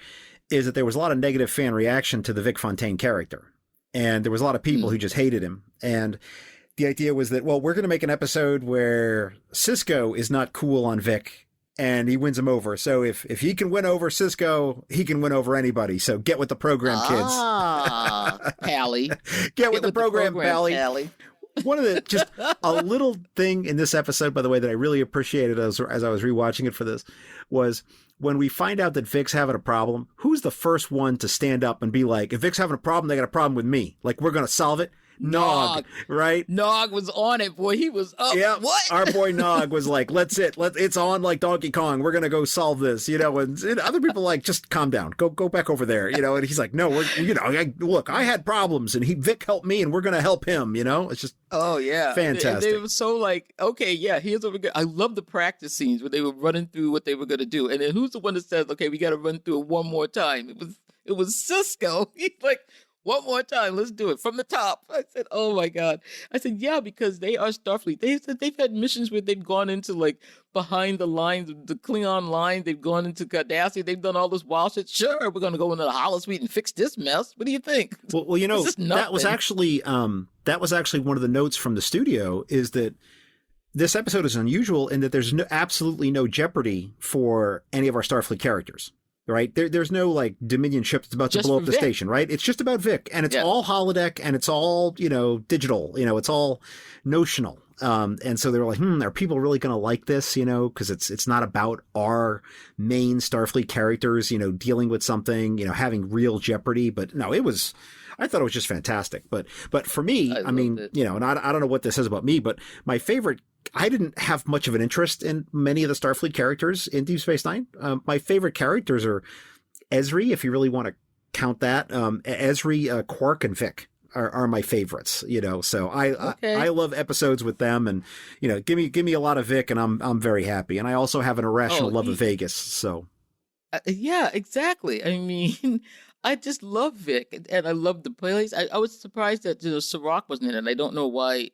Speaker 4: is that there was a lot of negative fan reaction to the Vic Fontaine character. And there was a lot of people who just hated him. And the idea was that, well, we're going to make an episode where Cisco is not cool on Vic and he wins him over. So if he can win over Cisco, he can win over anybody. So get with the program, kids.
Speaker 1: Pally.
Speaker 4: Get with the program, Pally. One of the, just a little thing in this episode, by the way, that I really appreciated as I was rewatching it for this was when we find out that Vic's having a problem, who's the first one to stand up and be like, if Vic's having a problem, they got a problem with me. We're going to solve it. Nog, right?
Speaker 1: Nog was on it, boy. He was up.
Speaker 4: Yeah,
Speaker 1: what?
Speaker 4: Our boy Nog was like, it's on like Donkey Kong. We're gonna go solve this, and other people just calm down, go back over there, and he's like, no, look, I had problems, and Vic helped me, and we're gonna help him, It's just fantastic.
Speaker 1: They were so okay, yeah, here's what we're gonna. I love the practice scenes where they were running through what they were gonna do, and then who's the one that says, okay, we got to run through it one more time? It was Cisco. He's like, one more time, let's do it from the top. I said, oh my God. I said, yeah, because they are Starfleet. They've had missions where they've gone into behind the lines, the Klingon line. They've gone into Cardassia. They've done all this wild shit. Sure, we're going to go into the holosuite and fix this mess. What do you think?
Speaker 4: Well, that was actually one of the notes from the studio is that this episode is unusual in that there's absolutely no jeopardy for any of our Starfleet characters. Right? There's no Dominion ship that's about to blow up the station, right? It's just about Vic, and it's all holodeck, and it's all, digital, it's all notional. And so they were like, are people really going to like this, because it's not about our main Starfleet characters, dealing with something, having real jeopardy. But no, I thought it was just fantastic. But for me, I mean, and I don't know what this says about me, but my favorite, I didn't have much of an interest in many of the Starfleet characters in Deep Space Nine. My favorite characters are Ezri, if you really want to count that. Ezri, Quark, and Vic are my favorites. So I love episodes with them, and give me a lot of Vic, and I'm very happy. And I also have an irrational love of Vegas. So
Speaker 1: yeah, exactly. I mean. I just love Vic, and I love the place. I was surprised that Sirach wasn't in it. I don't know why.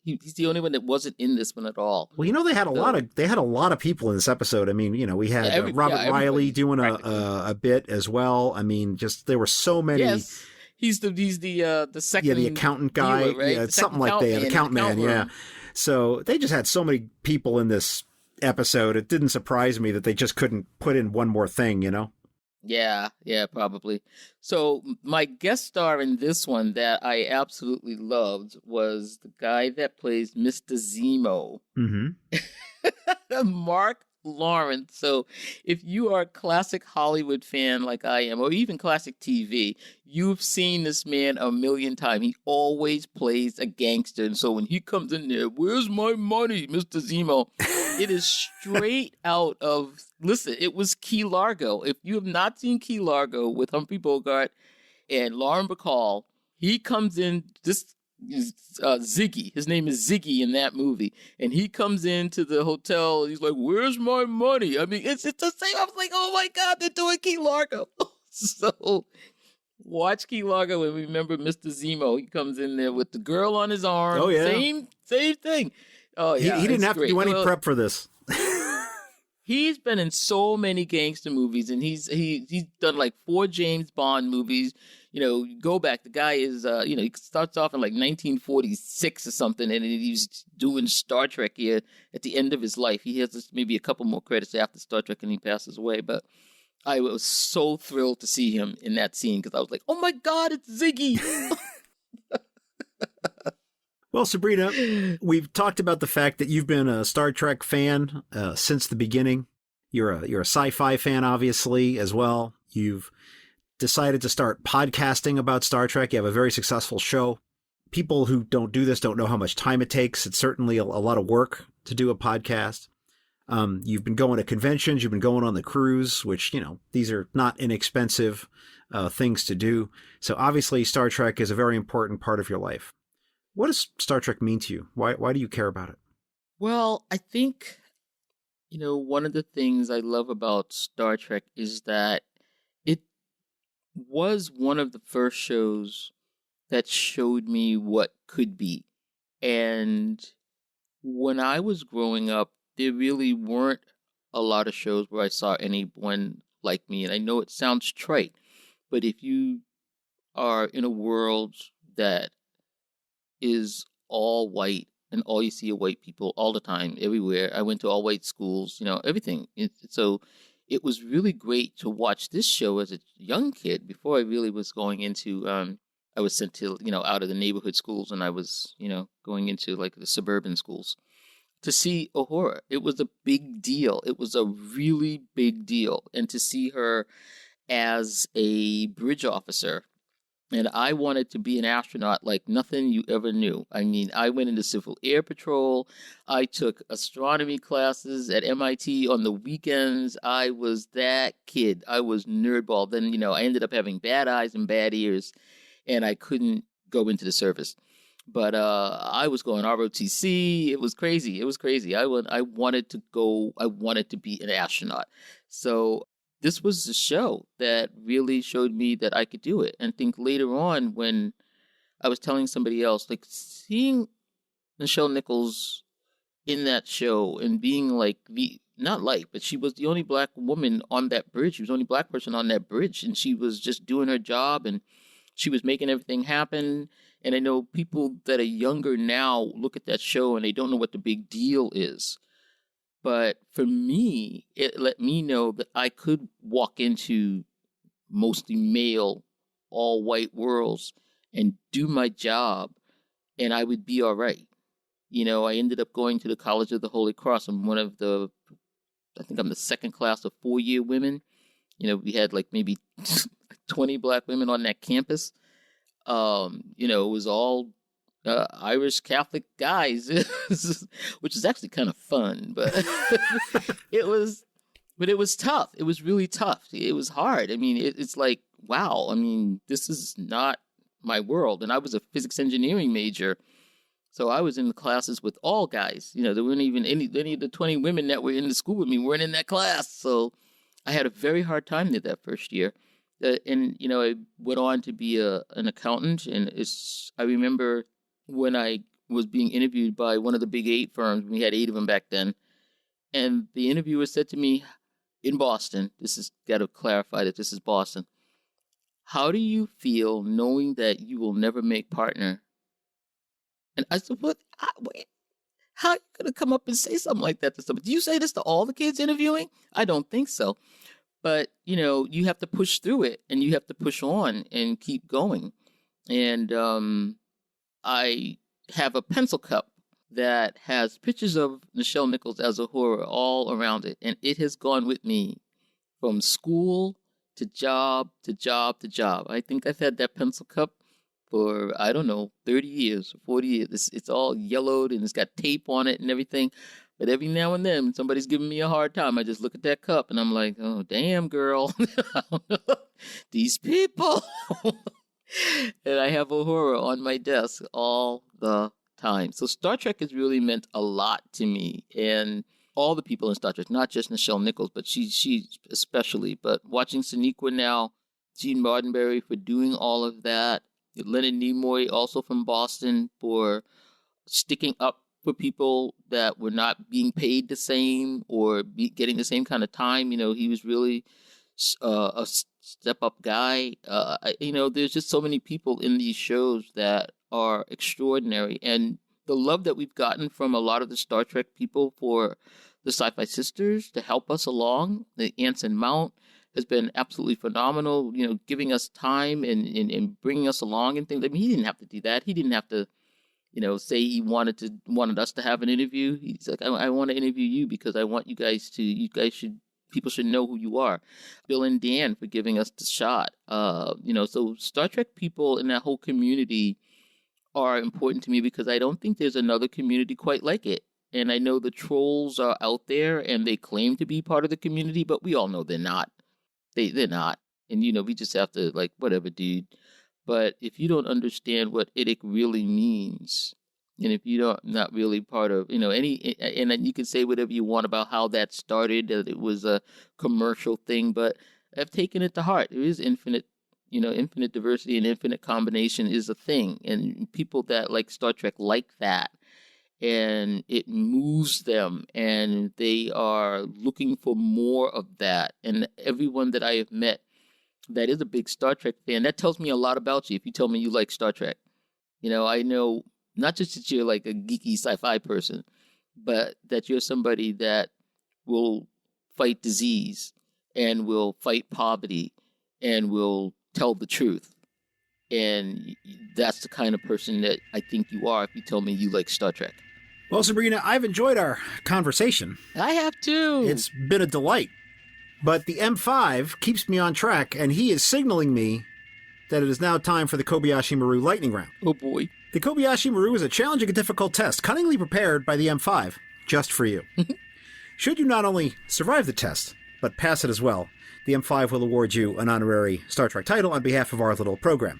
Speaker 1: He's the only one that wasn't in this one at all.
Speaker 4: Well, they had a lot of people in this episode. I mean, we had Robert Riley doing a bit as well. I mean, just there were so many.
Speaker 1: Yes. He's the second.
Speaker 4: Yeah, the accountant guy.
Speaker 1: Viewer, right?
Speaker 4: Yeah, it's something like that. Account man. Yeah. So they just had so many people in this episode. It didn't surprise me that they just couldn't put in one more thing.
Speaker 1: Yeah, yeah, probably. So my guest star in this one that I absolutely loved was the guy that plays Mr. Zemo.
Speaker 4: Mm-hmm.
Speaker 1: Mark Lawrence. So, if you are a classic Hollywood fan like I am, or even classic TV, you've seen this man a million times. He always plays a gangster. And so when he comes in there, where's my money, Mr. Zemo? It is straight out of, listen, it was Key Largo. If you have not seen Key Largo with Humphrey Bogart and Lauren Bacall, he comes in, this is Ziggy. His name is Ziggy in that movie. And he comes into the hotel. He's like, where's my money? I mean, it's the same. I was like, oh my God, they're doing Key Largo. So watch Key Largo and remember Mr. Zemo. He comes in there with the girl on his arm.
Speaker 4: Oh, yeah.
Speaker 1: Same thing. Oh, yeah.
Speaker 4: He didn't have
Speaker 1: great.
Speaker 4: to do any prep for this.
Speaker 1: He's been in so many gangster movies, and he's done like 4 James Bond movies. You know, go back. The guy is, he starts off in like 1946 or something, and he's doing Star Trek here at the end of his life. He has maybe a couple more credits after Star Trek, and he passes away. But I was so thrilled to see him in that scene because I was like, oh my God, it's Ziggy.
Speaker 4: Well, Subrina, we've talked about the fact that you've been a Star Trek fan since the beginning. You're a sci-fi fan, obviously, as well. You've decided to start podcasting about Star Trek. You have a very successful show. People who don't do this don't know how much time it takes. It's certainly a lot of work to do a podcast. You've been going to conventions. You've been going on the cruise, which, these are not inexpensive things to do. So obviously, Star Trek is a very important part of your life. What does Star Trek mean to you? Why do you care about it?
Speaker 1: Well, I think, one of the things I love about Star Trek is that it was one of the first shows that showed me what could be. And when I was growing up, there really weren't a lot of shows where I saw anyone like me. And I know it sounds trite, but if you are in a world that is all white and all you see are white people all the time, everywhere. I went to all white schools, everything. So it was really great to watch this show as a young kid before I really was going into, I was sent to, out of the neighborhood schools, and I was, going into like the suburban schools to see Uhura. It was a big deal. It was a really big deal. And to see her as a bridge officer, and I wanted to be an astronaut like nothing you ever knew. I mean, I went into Civil Air Patrol. I took astronomy classes at MIT on the weekends. I was that kid. I was nerdball. Then, I ended up having bad eyes and bad ears, and I couldn't go into the service. But I was going ROTC. It was crazy. I wanted to go. I wanted to be an astronaut. So this was a show that really showed me that I could do it. And I think later on, when I was telling somebody else, like seeing Nichelle Nichols in that show and being like but she was the only black woman on that bridge. She was the only black person on that bridge, and she was just doing her job, and she was making everything happen. And I know people that are younger now look at that show and they don't know what the big deal is. But for me, it let me know that I could walk into mostly male, all white worlds and do my job, and I would be all right. I ended up going to the College of the Holy Cross. I think I'm the second class of 4-year women. We had like maybe 20 black women on that campus. It was all Irish Catholic guys, which is actually kind of fun, but it was tough. It was really tough. It was hard. I mean, it's like, wow. I mean, this is not my world. And I was a physics engineering major, so I was in the classes with all guys. There weren't even any of the 20 women that were in the school with me weren't in that class. So I had a very hard time there that first year. And I went on to be an accountant, and I remember when I was being interviewed by one of the big 8 firms. We had 8 of them back then. And the interviewer said to me in Boston, got to clarify that this is Boston. How do you feel knowing that you will never make partner? And I said, what? Wait, how are you going to come up and say something like that to somebody? Do you say this to all the kids interviewing? I don't think so. But, you have to push through it, and you have to push on and keep going. And I have a pencil cup that has pictures of Nichelle Nichols as Uhura all around it. And it has gone with me from school to job to job to job. I think I've had that pencil cup for, 30 years or 40 years. It's all yellowed and it's got tape on it and everything. But every now and then, when somebody's giving me a hard time, I just look at that cup and I'm like, oh, damn, girl. These people. And I have Uhura on my desk all the time. So Star Trek has really meant a lot to me. And all the people in Star Trek, not just Nichelle Nichols, but she especially. But watching Sonequa now, Gene Roddenberry for doing all of that, Leonard Nimoy also from Boston for sticking up for people that were not being paid the same or getting the same kind of time. He was really a step-up guy. There's just so many people in these shows that are extraordinary. And the love that we've gotten from a lot of the Star Trek people for the SyfySistas to help us along, the Anson Mount has been absolutely phenomenal, giving us time and bringing us along and things. I mean, he didn't have to do that. He didn't have to say he wanted us to have an interview. He's like, I want to interview you because I want people should know who you are. Bill and Dan for giving us the shot. So Star Trek people in that whole community are important to me because I don't think there's another community quite like it. And I know the trolls are out there and they claim to be part of the community, but we all know they're not. They're not. And, we just have to whatever, dude. But if you don't understand what IDIC really means, and if you don't not really part of, any, and then you can say whatever you want about how that started, that it was a commercial thing, but I've taken it to heart. There is infinite diversity and infinite combination is a thing. And people that like Star Trek like that. And it moves them, and they are looking for more of that. And everyone that I have met that is a big Star Trek fan, that tells me a lot about you if you tell me you like Star Trek. I know not just that you're like a geeky sci-fi person, but that you're somebody that will fight disease and will fight poverty and will tell the truth. And that's the kind of person that I think you are if you tell me you like Star Trek.
Speaker 4: Well, Subrina, I've enjoyed our conversation.
Speaker 1: I have too.
Speaker 4: It's been a delight. But the M5 keeps me on track, and he is signaling me that it is now time for the Kobayashi Maru lightning round.
Speaker 1: Oh, boy.
Speaker 4: The Kobayashi Maru is a challenging and difficult test, cunningly prepared by the M5, just for you. Should you not only survive the test, but pass it as well, the M5 will award you an honorary Star Trek title on behalf of our little program.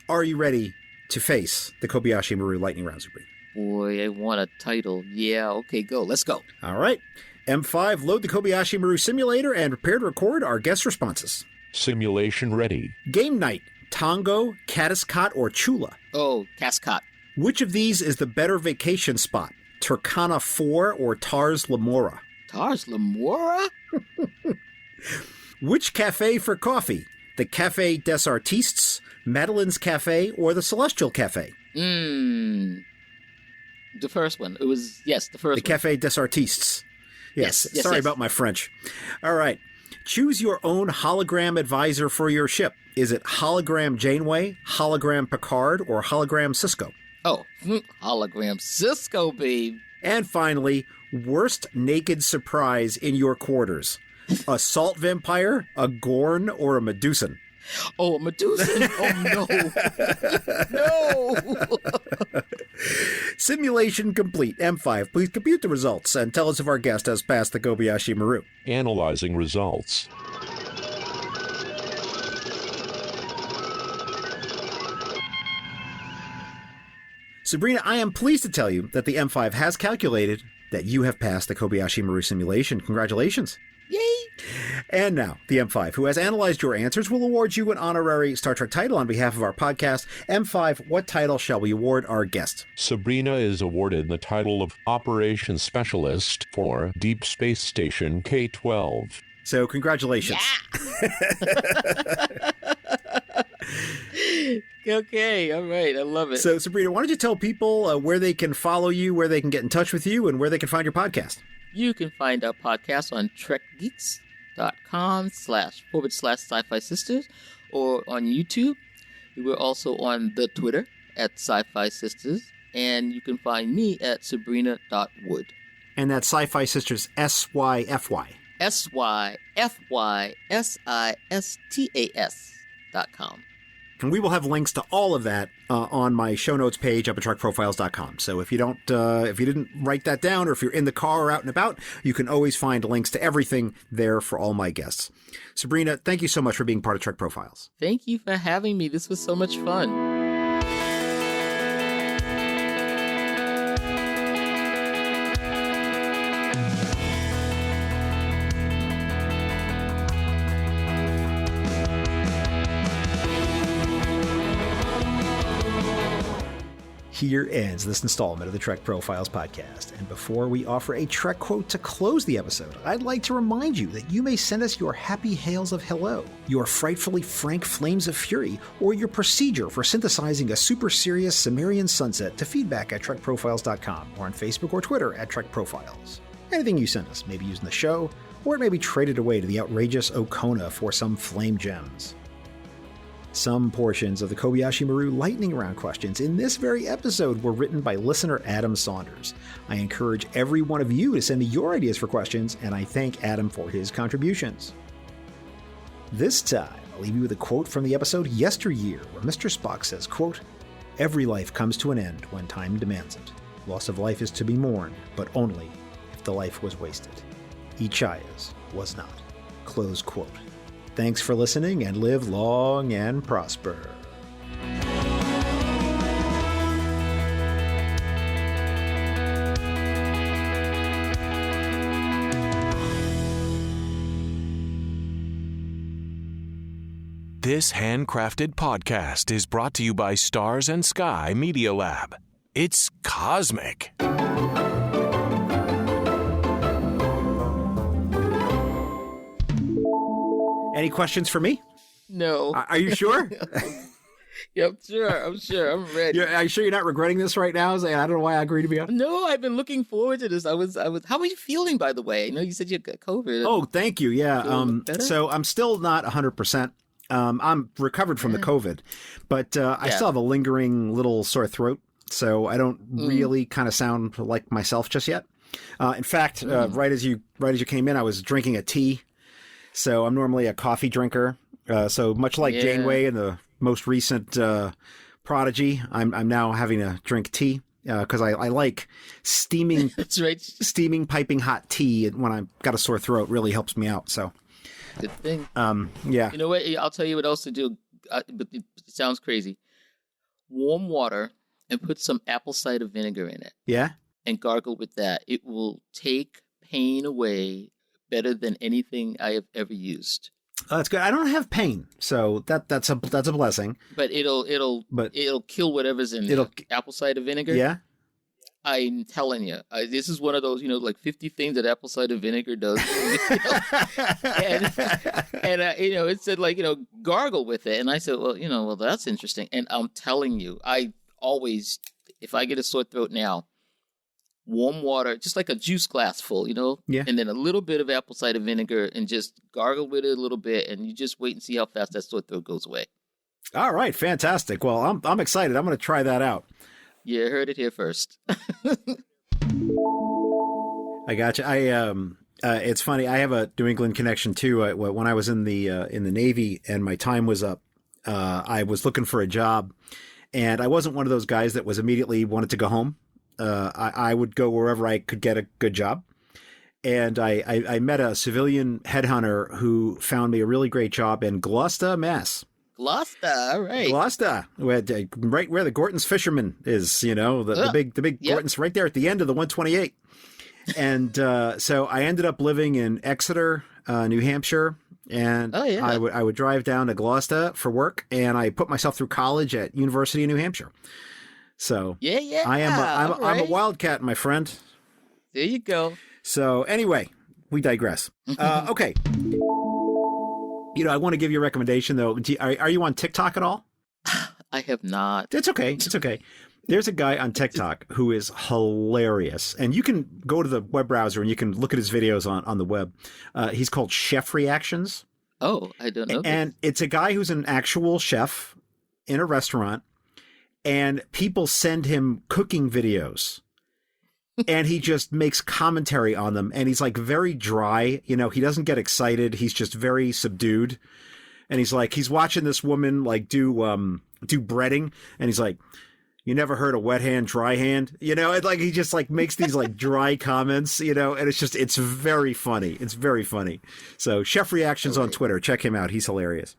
Speaker 4: Are you ready to face the Kobayashi Maru lightning round, Subrina?
Speaker 1: Boy, I want a title. Yeah, okay, go. Let's go.
Speaker 4: All right. M5, load the Kobayashi Maru simulator and prepare to record our guest responses.
Speaker 3: Simulation ready.
Speaker 4: Game night, Tongo, Caddiscot, or Chula?
Speaker 1: Oh, Cascot.
Speaker 4: Which of these is the better vacation spot? Turkana 4 or Tars Lamora?
Speaker 1: Tars Lamora?
Speaker 4: Which cafe for coffee? The Café des Artistes, Madeline's Cafe, or the Celestial Cafe?
Speaker 1: The first one. It was, yes, the first
Speaker 4: one. The Café des Artistes. Yes. Sorry about my French. All right. Choose your own hologram advisor for your ship. Is it Hologram Janeway, Hologram Picard, or Hologram Cisco?
Speaker 1: Oh, Hologram Cisco, babe.
Speaker 4: And finally, worst naked surprise in your quarters. A salt vampire, a Gorn, or a Medusan?
Speaker 1: Oh, a Medusan? Oh, no. No.
Speaker 4: Simulation complete. M5, please compute the results and tell us if our guest has passed the Kobayashi Maru.
Speaker 3: Analyzing results.
Speaker 4: Subrina, I am pleased to tell you that the M5 has calculated that you have passed the Kobayashi Maru simulation. Congratulations.
Speaker 1: Yay!
Speaker 4: And now, the M5, who has analyzed your answers, will award you an honorary Star Trek title on behalf of our podcast. M5, what title shall we award our guest?
Speaker 3: Subrina is awarded the title of Operations Specialist for Deep Space Station K-12.
Speaker 4: So, congratulations.
Speaker 1: Yeah. Okay, all right, I love it.
Speaker 4: So, Subrina, why don't you tell people where they can follow you, where they can get in touch with you, and where they can find your podcast?
Speaker 1: You can find our podcast on Trek Geeks facebook.com//SyfySistas or on YouTube. We're also on the Twitter at SyfySistas, and you can find me at Subrina.Wood.
Speaker 4: And that's SyfySistas, SYFY.
Speaker 1: SyfySistas.com.
Speaker 4: And we will have links to all of that on my show notes page up at truckprofiles.com. So if you didn't write that down, or if you're in the car or out and about, you can always find links to everything there for all my guests. Subrina, thank you so much for being part of Truck Profiles.
Speaker 1: Thank you for having me. This was so much fun.
Speaker 2: Here ends this installment of the Trek Profiles podcast. And before we offer a Trek quote to close the episode, I'd like to remind you that you may send us your happy hails of hello, your frightfully frank flames of fury, or your procedure for synthesizing a super serious Sumerian sunset to feedback@trekprofiles.com or on Facebook or Twitter at Trek Profiles. Anything you send us may be used in the show, or it may be traded away to the outrageous Okona for some flame gems. Some portions of the Kobayashi Maru lightning round questions in this very episode were written by listener Adam Saunders. I encourage every one of you to send me your ideas for questions, and I thank Adam for his contributions. This time, I'll leave you with a quote from the episode Yesteryear, where Mr. Spock says, quote, "Every life comes to an end when time demands it. Loss of life is to be mourned, but only if the life was wasted. Ichaya's was not." Close quote. Thanks for listening, and live long and prosper.
Speaker 5: This handcrafted podcast is brought to you by Stars and Sky Media Lab. It's cosmic.
Speaker 4: Any questions for me?
Speaker 1: No.
Speaker 4: Are you sure?
Speaker 1: Yeah, I'm sure. I'm ready.
Speaker 4: Are you sure you're not regretting this right now? I don't know why I agreed to be on.
Speaker 1: No, I've been looking forward to this. I was. How are you feeling, by the way? I know you said you got COVID.
Speaker 4: Oh, thank you. Yeah.
Speaker 1: Better?
Speaker 4: So I'm still not 100%. I'm recovered from the COVID, but I still have a lingering little sore throat. So I don't really kind of sound like myself just yet. In fact, right as you came in, I was drinking a tea. So I'm normally a coffee drinker. So much like Janeway in the most recent Prodigy, I'm now having to drink tea because I like steaming. That's right. Steaming, piping hot tea when I've got a sore throat really helps me out. So
Speaker 1: good thing.
Speaker 4: Yeah.
Speaker 1: You know what? I'll tell you what else to do. But it sounds crazy. Warm water and put some apple cider vinegar in it. Yeah. And gargle with that. It will take pain away better than anything I have ever used.
Speaker 4: Oh, that's good. I don't have pain, so that's a blessing.
Speaker 1: But it'll kill whatever's in the apple cider vinegar. Yeah. I'm telling you, this is one of those, like 50 things that apple cider vinegar does. and it said gargle with it, and I said, well, that's interesting. And I'm telling you, I always, if I get a sore throat now, warm water, just like a juice glass full, Yeah. And then a little bit of apple cider vinegar and just gargle with it a little bit, and you just wait and see how fast that sore throat goes away. All right, fantastic. Well, I'm excited. I'm going to try that out. You heard it here first. I got you. It's funny. I have a New England connection too. When I was in the Navy and my time was up, I was looking for a job, and I wasn't one of those guys that was immediately wanted to go home. I would go wherever I could get a good job. And I met a civilian headhunter who found me a really great job in Gloucester, Mass. Gloucester, all right. Gloucester, right where the Gorton's Fisherman is, the big Gorton's right there at the end of the 128. And so I ended up living in Exeter, New Hampshire. And I would drive down to Gloucester for work, and I put myself through college at University of New Hampshire. So I'm a wildcat, my friend. There you go. So anyway, we digress. Okay. I want to give you a recommendation though. Are you on TikTok at all? I have not. It's okay. It's okay.
Speaker 4: There's a guy on TikTok who is hilarious, and you can go to the web browser and you can look at his videos on the web. He's called Chef Reactions.
Speaker 1: Oh, I don't know.
Speaker 4: And it's a guy who's an actual chef in a restaurant, and people send him cooking videos. And he just makes commentary on them, and he's like very dry. You know, he doesn't get excited. He's just very subdued. And he's watching this woman like do breading, and he's like, "You never heard of wet hand, dry hand?" You know, and like he just like makes these like dry comments, you know, and it's very funny. It's very funny. So Chef Reactions on Twitter. Check him out. He's hilarious.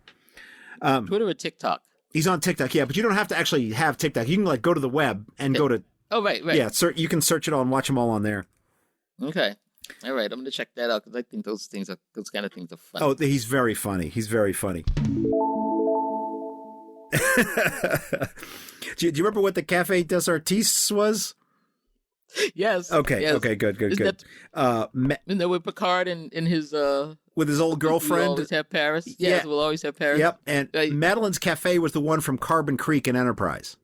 Speaker 1: Twitter or TikTok?
Speaker 4: He's on TikTok, yeah, but you don't have to actually have TikTok. You can like go to the web and go to.
Speaker 1: Oh, right.
Speaker 4: Yeah, you can search it all and watch them all on there.
Speaker 1: Okay. All right, I'm going to check that out because I think those kind of things are fun.
Speaker 4: Oh, he's very funny. He's very funny. Do you remember what the Café des Artistes was?
Speaker 1: Yes.
Speaker 4: Okay.
Speaker 1: Yes.
Speaker 4: Okay. Good.
Speaker 1: With Picard and his
Speaker 4: with his old girlfriend.
Speaker 1: We'll always have Paris. Yes, we'll always have Paris.
Speaker 4: Yep. And Madeline's Cafe was the one from Carbon Creek and Enterprise.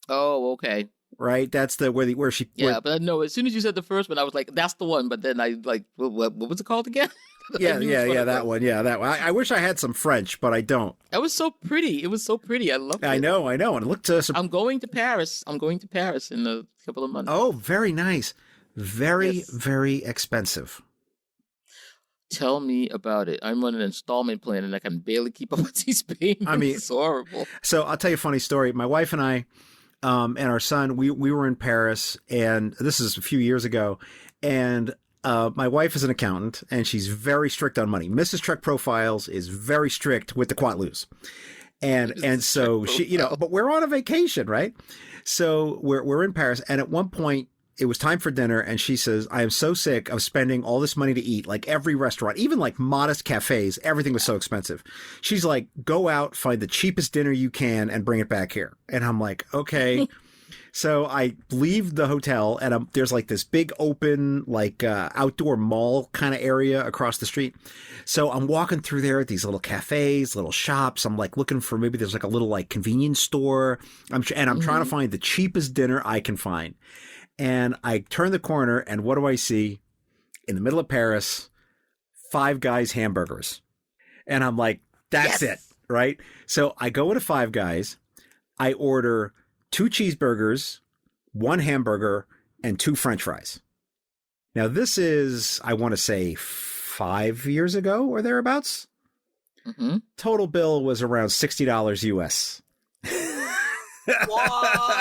Speaker 1: Oh, okay.
Speaker 4: Right. That's where she.
Speaker 1: Yeah, but no. As soon as you said the first one, I was like, "That's the one." But then I like, what was it called again?
Speaker 4: Yeah. That one. Yeah, that one. I wish I had some French, but I don't.
Speaker 1: It was so pretty. It was so pretty. I loved it.
Speaker 4: I know. And it looked.
Speaker 1: I'm going to Paris. I'm going to Paris in a couple of months.
Speaker 4: Oh, very nice. Very expensive.
Speaker 1: Tell me about it. I'm on an installment plan, and I can barely keep up with these payments. I mean, it's horrible.
Speaker 4: So I'll tell you a funny story. My wife and I. And our son, we were in Paris, and this is a few years ago, and my wife is an accountant, and she's very strict on money. Mrs. Trek Profiles is very strict with the Quatloos. And so she, you know, but we're on a vacation, right? So we're in Paris, and at one point, it was time for dinner, and she says, "I am so sick of spending all this money to eat, like every restaurant, even like modest cafes, everything was so expensive." She's like, "Go out, find the cheapest dinner you can, and bring it back here." And I'm like, okay. So I leave the hotel, and there's like this big open, like outdoor mall kind of area across the street. So I'm walking through there at these little cafes, little shops. I'm like looking for maybe there's like a little like convenience store. I'm trying to find the cheapest dinner I can find. And I turn the corner, and what do I see? In the middle of Paris, Five Guys hamburgers. And I'm like, that's it, right? So I go into Five Guys. I order 2 cheeseburgers, 1 hamburger, and 2 French fries. Now, this is, I want to say, 5 years ago or thereabouts.
Speaker 1: Mm-hmm.
Speaker 4: Total bill was around $60 US.
Speaker 1: What?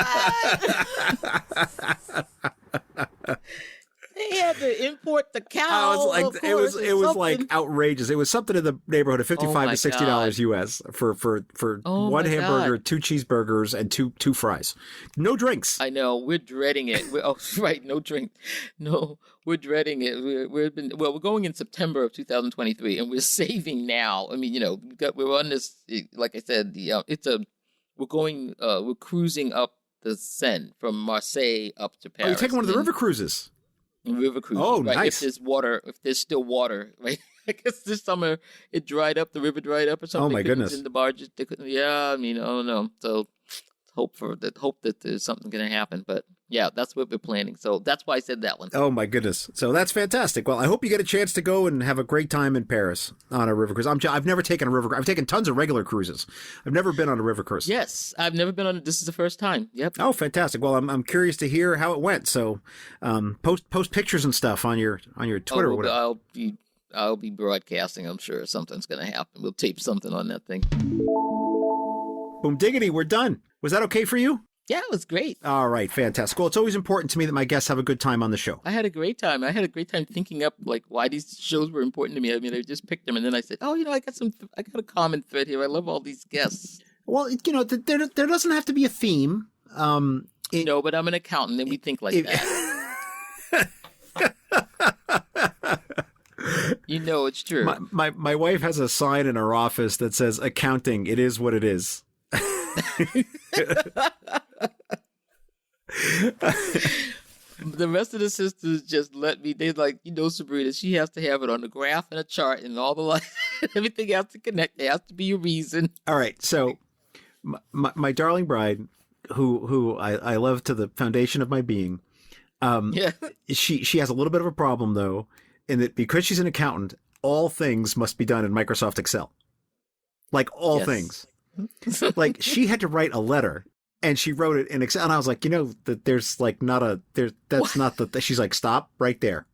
Speaker 1: They had to import the cow.
Speaker 4: It was like outrageous. It was something in the neighborhood of $55 to $60 US for one hamburger, 2 cheeseburgers, and two fries. No drinks.
Speaker 1: I know. We're dreading it. No drink. No, we're dreading it. We're going in September of 2023, and we're saving now. I mean, you know, we're on this. Like I said, we're cruising up the Seine from Marseille up to Paris.
Speaker 4: Oh, you're taking one of the river cruises.
Speaker 1: River cruise.
Speaker 4: Oh,
Speaker 1: right?
Speaker 4: nice.
Speaker 1: If there's still water, right? I guess this summer it dried up, the river dried up or something.
Speaker 4: Oh my goodness.
Speaker 1: In the barges, I mean, oh no. So hope that there's something going to happen. But yeah, that's what we're planning. So that's why I said that one.
Speaker 4: Oh my goodness. So that's fantastic. Well, I hope you get a chance to go and have a great time in Paris on a river cruise. I've never taken a river cruise. I've taken tons of regular cruises. I've never been on a river cruise.
Speaker 1: Yes, I've never been on it. This is the first time. Yep.
Speaker 4: Oh, fantastic. Well, I'm curious to hear how it went. So post pictures and stuff on your Twitter or whatever.
Speaker 1: I'll be broadcasting. I'm sure something's going to happen. We'll tape something on that thing.
Speaker 4: Boom diggity, we're done. Was that okay for you?
Speaker 1: Yeah, it was great.
Speaker 4: All right, fantastic. Well, it's always important to me that my guests have a good time on the show.
Speaker 1: I had a great time. I had a great time thinking up like why these shows were important to me. I mean, I just picked them, and then I said, "Oh, you know, I got a common thread here. I love all these guests."
Speaker 4: Well, you know, there doesn't have to be a theme.
Speaker 1: No, but I'm an accountant, and we think like that. You know, it's true.
Speaker 4: My wife has a sign in her office that says, "Accounting, it is what it is."
Speaker 1: The rest of the sisters just let me. They're like, you know, Subrina, she has to have it on the graph and a chart and all the lights. Everything has to connect. There has to be a reason.
Speaker 4: All right. So my darling bride who I love to the foundation of my being.
Speaker 1: Yeah.
Speaker 4: She has a little bit of a problem though, in that because she's an accountant, all things must be done in Microsoft Excel. Like all
Speaker 1: Yes.
Speaker 4: things. Like she had to write a letter and she wrote it in Excel. And I was like, that there's like that's not the, she's like, stop right there.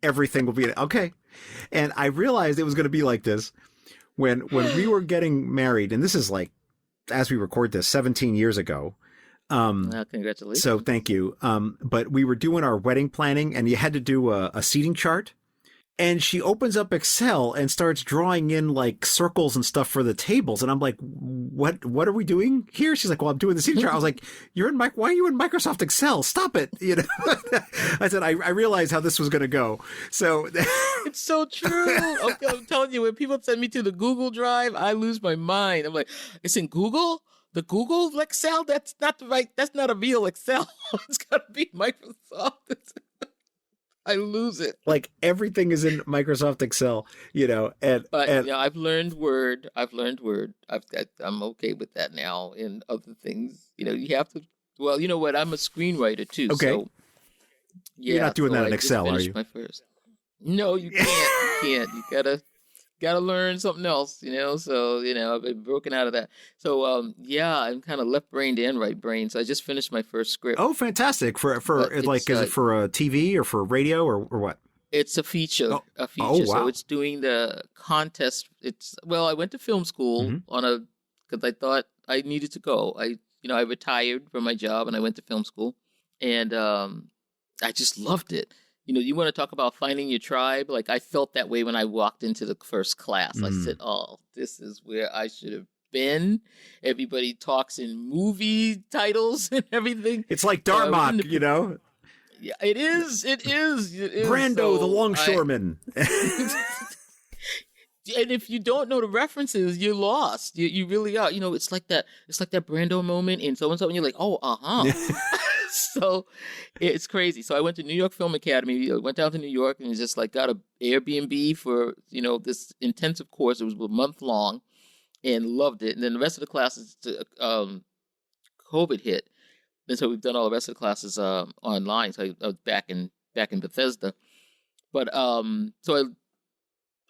Speaker 4: Everything will be okay. And I realized it was going to be like this when we were getting married. And this is like, as we record this, 17 years ago.
Speaker 1: Well, congratulations.
Speaker 4: So thank you. But we were doing our wedding planning and you had to do a seating chart. And she opens up Excel and starts drawing in like circles and stuff for the tables. And I'm like, what are we doing here? She's like, well, I'm doing the seating chart. I was like, why are you in Microsoft Excel? Stop it. I said, I realized how this was going to go. So
Speaker 1: it's so true. Okay, I'm telling you, when people send me to the Google Drive, I lose my mind. I'm like, it's in Google? The Google Excel? That's not a real Excel. It's got to be Microsoft. I lose it.
Speaker 4: Like everything is in Microsoft Excel,
Speaker 1: But I've learned Word. I'm okay with that now. And other things, you have to. Well, you know what? I'm a screenwriter too.
Speaker 4: Okay.
Speaker 1: So, yeah,
Speaker 4: you're not doing that in Excel, are you?
Speaker 1: My first. No, you can't. You can't. You gotta learn something else. So I've been broken out of that. So I'm kind of left brained and right brain. So I just finished my first script.
Speaker 4: Oh, fantastic! For like, is it for a TV or for radio or what?
Speaker 1: It's a feature. A feature.
Speaker 4: Oh, wow.
Speaker 1: So it's doing the contest. I went to film school because I thought I needed to go. I retired from my job and I went to film school, and I just loved it. You want to talk about finding your tribe? Like, I felt that way when I walked into the first class. I said, oh, this is where I should have been. Everybody talks in movie titles and everything.
Speaker 4: It's like Darmok,
Speaker 1: Yeah, it is.
Speaker 4: Brando,
Speaker 1: So
Speaker 4: the longshoreman.
Speaker 1: And if you don't know the references, you're lost. You really are. It's like that Brando moment in so-and-so, and you're like, oh, So it's crazy. So I went to New York Film Academy. I went down to New York and just like got an Airbnb for, this intensive course. It was a month long and loved it. And then the rest of the classes, COVID hit. And so we've done all the rest of the classes online. So I was back in Bethesda. But so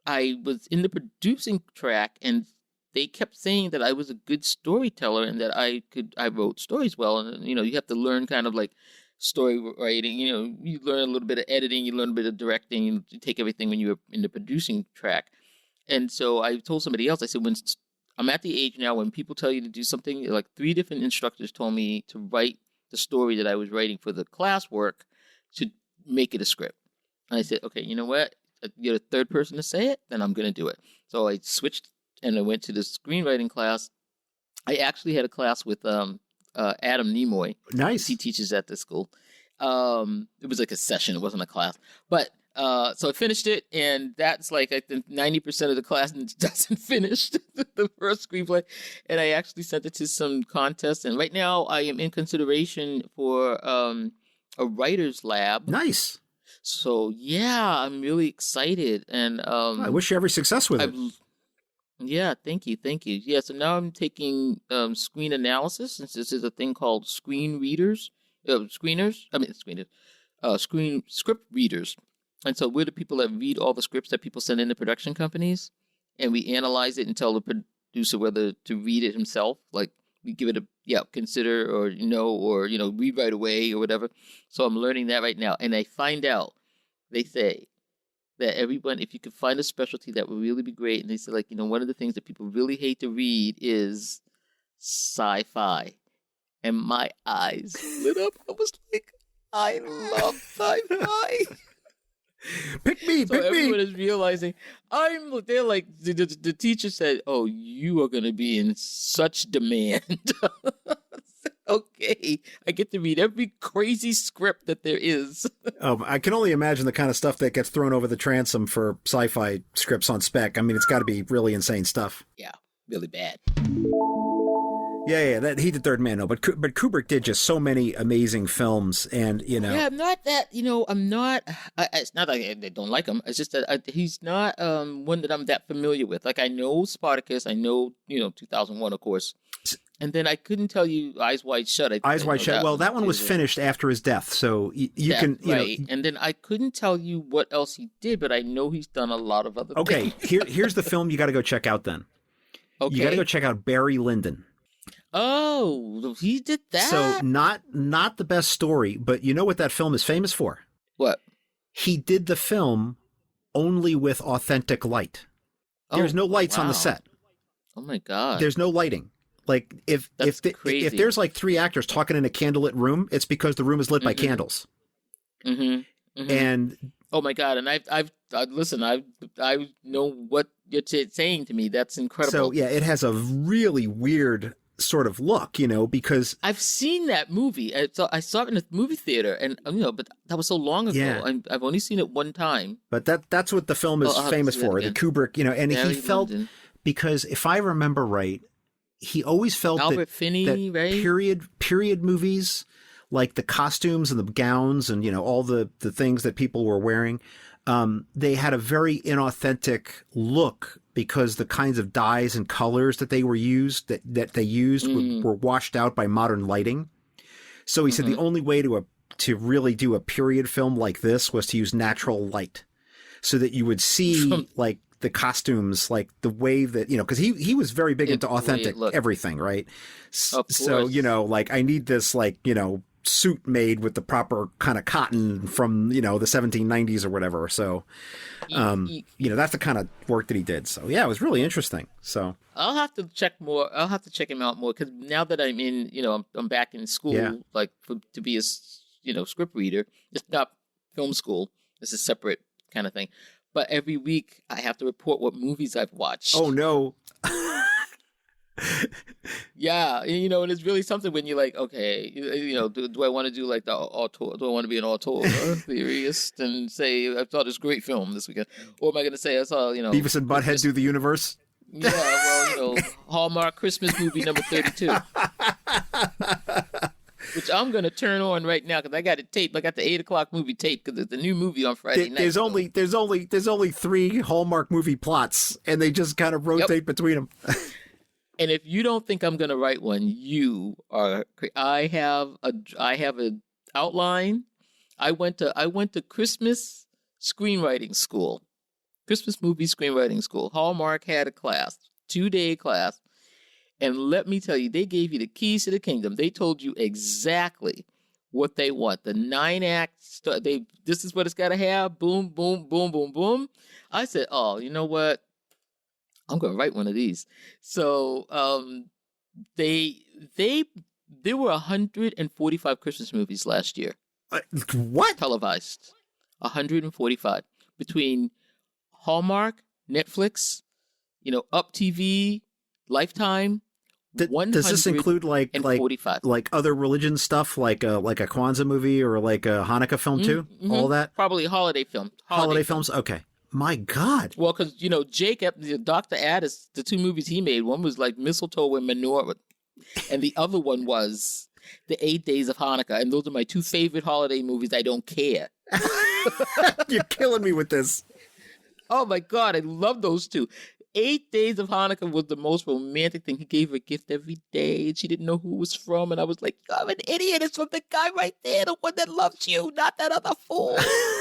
Speaker 1: I was in the producing track, and they kept saying that I was a good storyteller and that I wrote stories well. And, you have to learn kind of like story writing, you learn a little bit of editing, you learn a bit of directing, you take everything when you're in the producing track. And so I told somebody else, I said, when I'm at the age now when people tell you to do something, like 3 different instructors told me to write the story that I was writing for the classwork to make it a script. And I said, okay, you know what? You're the third person to say it, then I'm going to do it. So I switched and I went to the screenwriting class. I actually had a class with Adam Nimoy.
Speaker 4: Nice.
Speaker 1: He teaches at this school. It was like a session. It wasn't a class. But so I finished it, and that's like I think 90% of the class doesn't finish the first screenplay. And I actually sent it to some contests. And right now I am in consideration for a writer's lab.
Speaker 4: Nice.
Speaker 1: So yeah, I'm really excited. And
Speaker 4: I wish you every success with it.
Speaker 1: Yeah, thank you. Yeah, so now I'm taking screen analysis, since this is a thing called screen script readers. And so we're the people that read all the scripts that people send in to production companies, and we analyze it and tell the producer whether to read it himself. Like, we give it consider, or read right away or whatever. So I'm learning that right now, and I find out, they say that everyone, if you could find a specialty that would really be great, and they say, like, one of the things that people really hate to read is sci-fi. And my eyes lit up. I was like, I love sci-fi.
Speaker 4: Pick me.
Speaker 1: Everyone is realizing they're like, the teacher said, oh, you are going to be in such demand. Okay, I get to read every crazy script that there is.
Speaker 4: I can only imagine the kind of stuff that gets thrown over the transom for sci-fi scripts on spec. I mean, it's got to be really insane stuff.
Speaker 1: Yeah, really bad.
Speaker 4: Yeah, he did Third Man, no, but Kubrick did just so many amazing films, and
Speaker 1: Yeah, I'm not that. I'm not. It's not like I don't like him. It's just that he's not one that I'm that familiar with. Like, I know Spartacus. I know 2001, of course. And then I couldn't tell you Eyes Wide Shut.
Speaker 4: Eyes Wide Shut. Well, that one was finished after his death, so you can,
Speaker 1: right. And then I couldn't tell you what else he did, but I know he's done a lot of other things.
Speaker 4: Okay, here's the film you got to go check out then.
Speaker 1: Okay.
Speaker 4: You got to go check out Barry Lyndon.
Speaker 1: Oh, he did that?
Speaker 4: So not the best story, but you know what that film is famous for?
Speaker 1: What?
Speaker 4: He did the film only with authentic light. There's no lights on the set.
Speaker 1: Oh my God.
Speaker 4: There's no lighting. Like if there's like 3 actors talking in a candlelit room, it's because the room is lit by candles. And
Speaker 1: oh my God! And I've listen. I know what you're saying to me. That's incredible.
Speaker 4: So yeah, it has a really weird sort of look, because
Speaker 1: I've seen that movie. I saw it in a movie theater, and but that was so long ago.
Speaker 4: Yeah.
Speaker 1: I've only seen it one time.
Speaker 4: But that's what the film is famous for. The Kubrick, and
Speaker 1: Barry
Speaker 4: he felt
Speaker 1: Lyndon.
Speaker 4: Because if I remember right, he always felt
Speaker 1: Albert
Speaker 4: that
Speaker 1: Finney, right?
Speaker 4: period movies, like the costumes and the gowns and all the things that people were wearing, they had a very inauthentic look because the kinds of dyes and colors that they were used were washed out by modern lighting. So he said the only way to really do a period film like this was to use natural light, so that you would see like the costumes, like the way that, because he was very big into authentic everything, right? So, like I need this suit made with the proper kind of cotton from, the 1790s or whatever. So, that's the kind of work that he did. So yeah, it was really interesting. So
Speaker 1: I'll have to check more. I'll have to check him out more, because now that I'm in, I'm back in school, like to be a, script reader. It's not film school. It's a separate kind of thing. But every week I have to report what movies I've watched.
Speaker 4: Oh no.
Speaker 1: Yeah, and it's really something when you're like, okay, do I want to do like the auteur? Do I want to be an auteur theorist and say I saw this great film this weekend, or am I going to say I saw
Speaker 4: Beavis and Butthead do the universe?
Speaker 1: Yeah, well, Hallmark Christmas movie number 32. Which I'm going to turn on right now because I got it taped. I got the 8:00 movie taped because it's the new movie on Friday night.
Speaker 4: There's only 3 Hallmark movie plots, and they just kind of rotate between them.
Speaker 1: And if you don't think I'm going to write one, you are. I have a outline. I went to Christmas screenwriting school, Christmas movie screenwriting school. Hallmark had a class, 2-day class. And let me tell you, they gave you the keys to the kingdom. They told you exactly what they want. The 9-act, this is what it's got to have. Boom, boom, boom, boom, boom. I said, oh, you know what? I'm going to write one of these. So there were 145 Christmas movies last year.
Speaker 4: What?
Speaker 1: Televised. 145. Between Hallmark, Netflix, Up TV, Lifetime.
Speaker 4: Does this include like other religion stuff, like a Kwanzaa movie or like a Hanukkah film too? All that?
Speaker 1: Probably a holiday film.
Speaker 4: Holiday films? Okay. My God.
Speaker 1: Well, because, Jacob, Dr. Addis, the 2 movies he made, one was like Mistletoe and Menorah, and the other one was The 8 Days of Hanukkah. And those are my 2 favorite holiday movies. I don't care.
Speaker 4: You're killing me with this.
Speaker 1: Oh, my God. I love those 2. 8 Days of Hanukkah was the most romantic thing. He gave her a gift every day, and she didn't know who it was from. And I was like, I'm an idiot. It's from the guy right there, the one that loves you, not that other fool.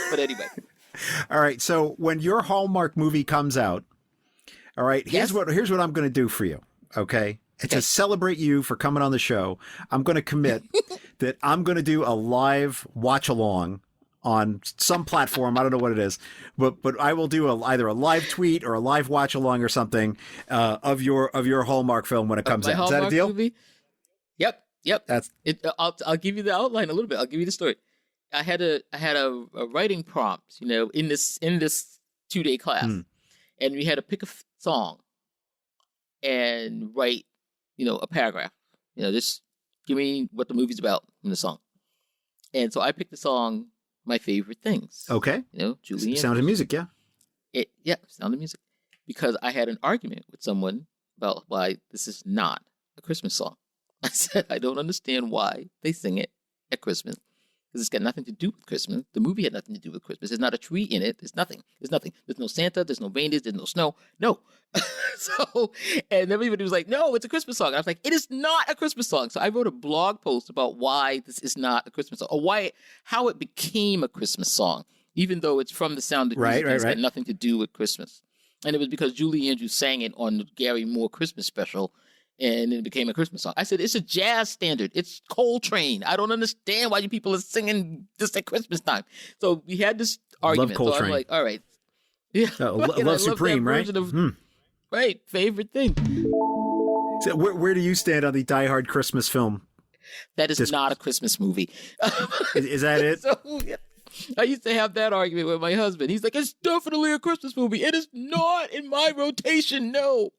Speaker 1: But anyway.
Speaker 4: All right. So when your Hallmark movie comes out, all right, here's what I'm going to do for you. Okay. And to celebrate you for coming on the show, I'm going to commit that I'm going to do a live watch along on some platform. I don't know what it is, but I will do either a live tweet or a live watch along or something of your Hallmark film when it comes out. Is that a deal?
Speaker 1: Movie? Yep. That's it. I'll give you the outline a little bit. I'll give you the story. I had a writing prompt, in this 2-day class, and we had to pick a song and write, a paragraph. Just give me what the movie's about in the song. And so I picked the song My Favorite Things.
Speaker 4: Okay.
Speaker 1: Julie.
Speaker 4: Sound of Music, yeah.
Speaker 1: Sound of Music. Because I had an argument with someone about why this is not a Christmas song. I said, I don't understand why they sing it at Christmas. because it's got nothing to do with Christmas. The movie had nothing to do with Christmas. There's not a tree in it. There's nothing. There's nothing. There's no Santa. There's no reindeers. There's no snow. No. So, and everybody was like, no, it's a Christmas song. And I was like, it is not a Christmas song. So I wrote a blog post about why this is not a Christmas song, or how it became a Christmas song, even though it's from The Sound of Music. It's got nothing to do with Christmas. And it was because Julie Andrews sang it on the Gary Moore Christmas special, and it became a Christmas song. I said, it's a jazz standard. It's Coltrane. I don't understand why you people are singing this at Christmas time. So we had this argument.
Speaker 4: Love Coltrane.
Speaker 1: So I'm like, all right. Yeah.
Speaker 4: Love Supreme, right?
Speaker 1: Right. Favorite thing.
Speaker 4: So where do you stand on the Die Hard Christmas film?
Speaker 1: That is not a Christmas movie.
Speaker 4: Is that it?
Speaker 1: So, yeah. I used to have that argument with my husband. He's like, it's definitely a Christmas movie. It is not in my rotation. No.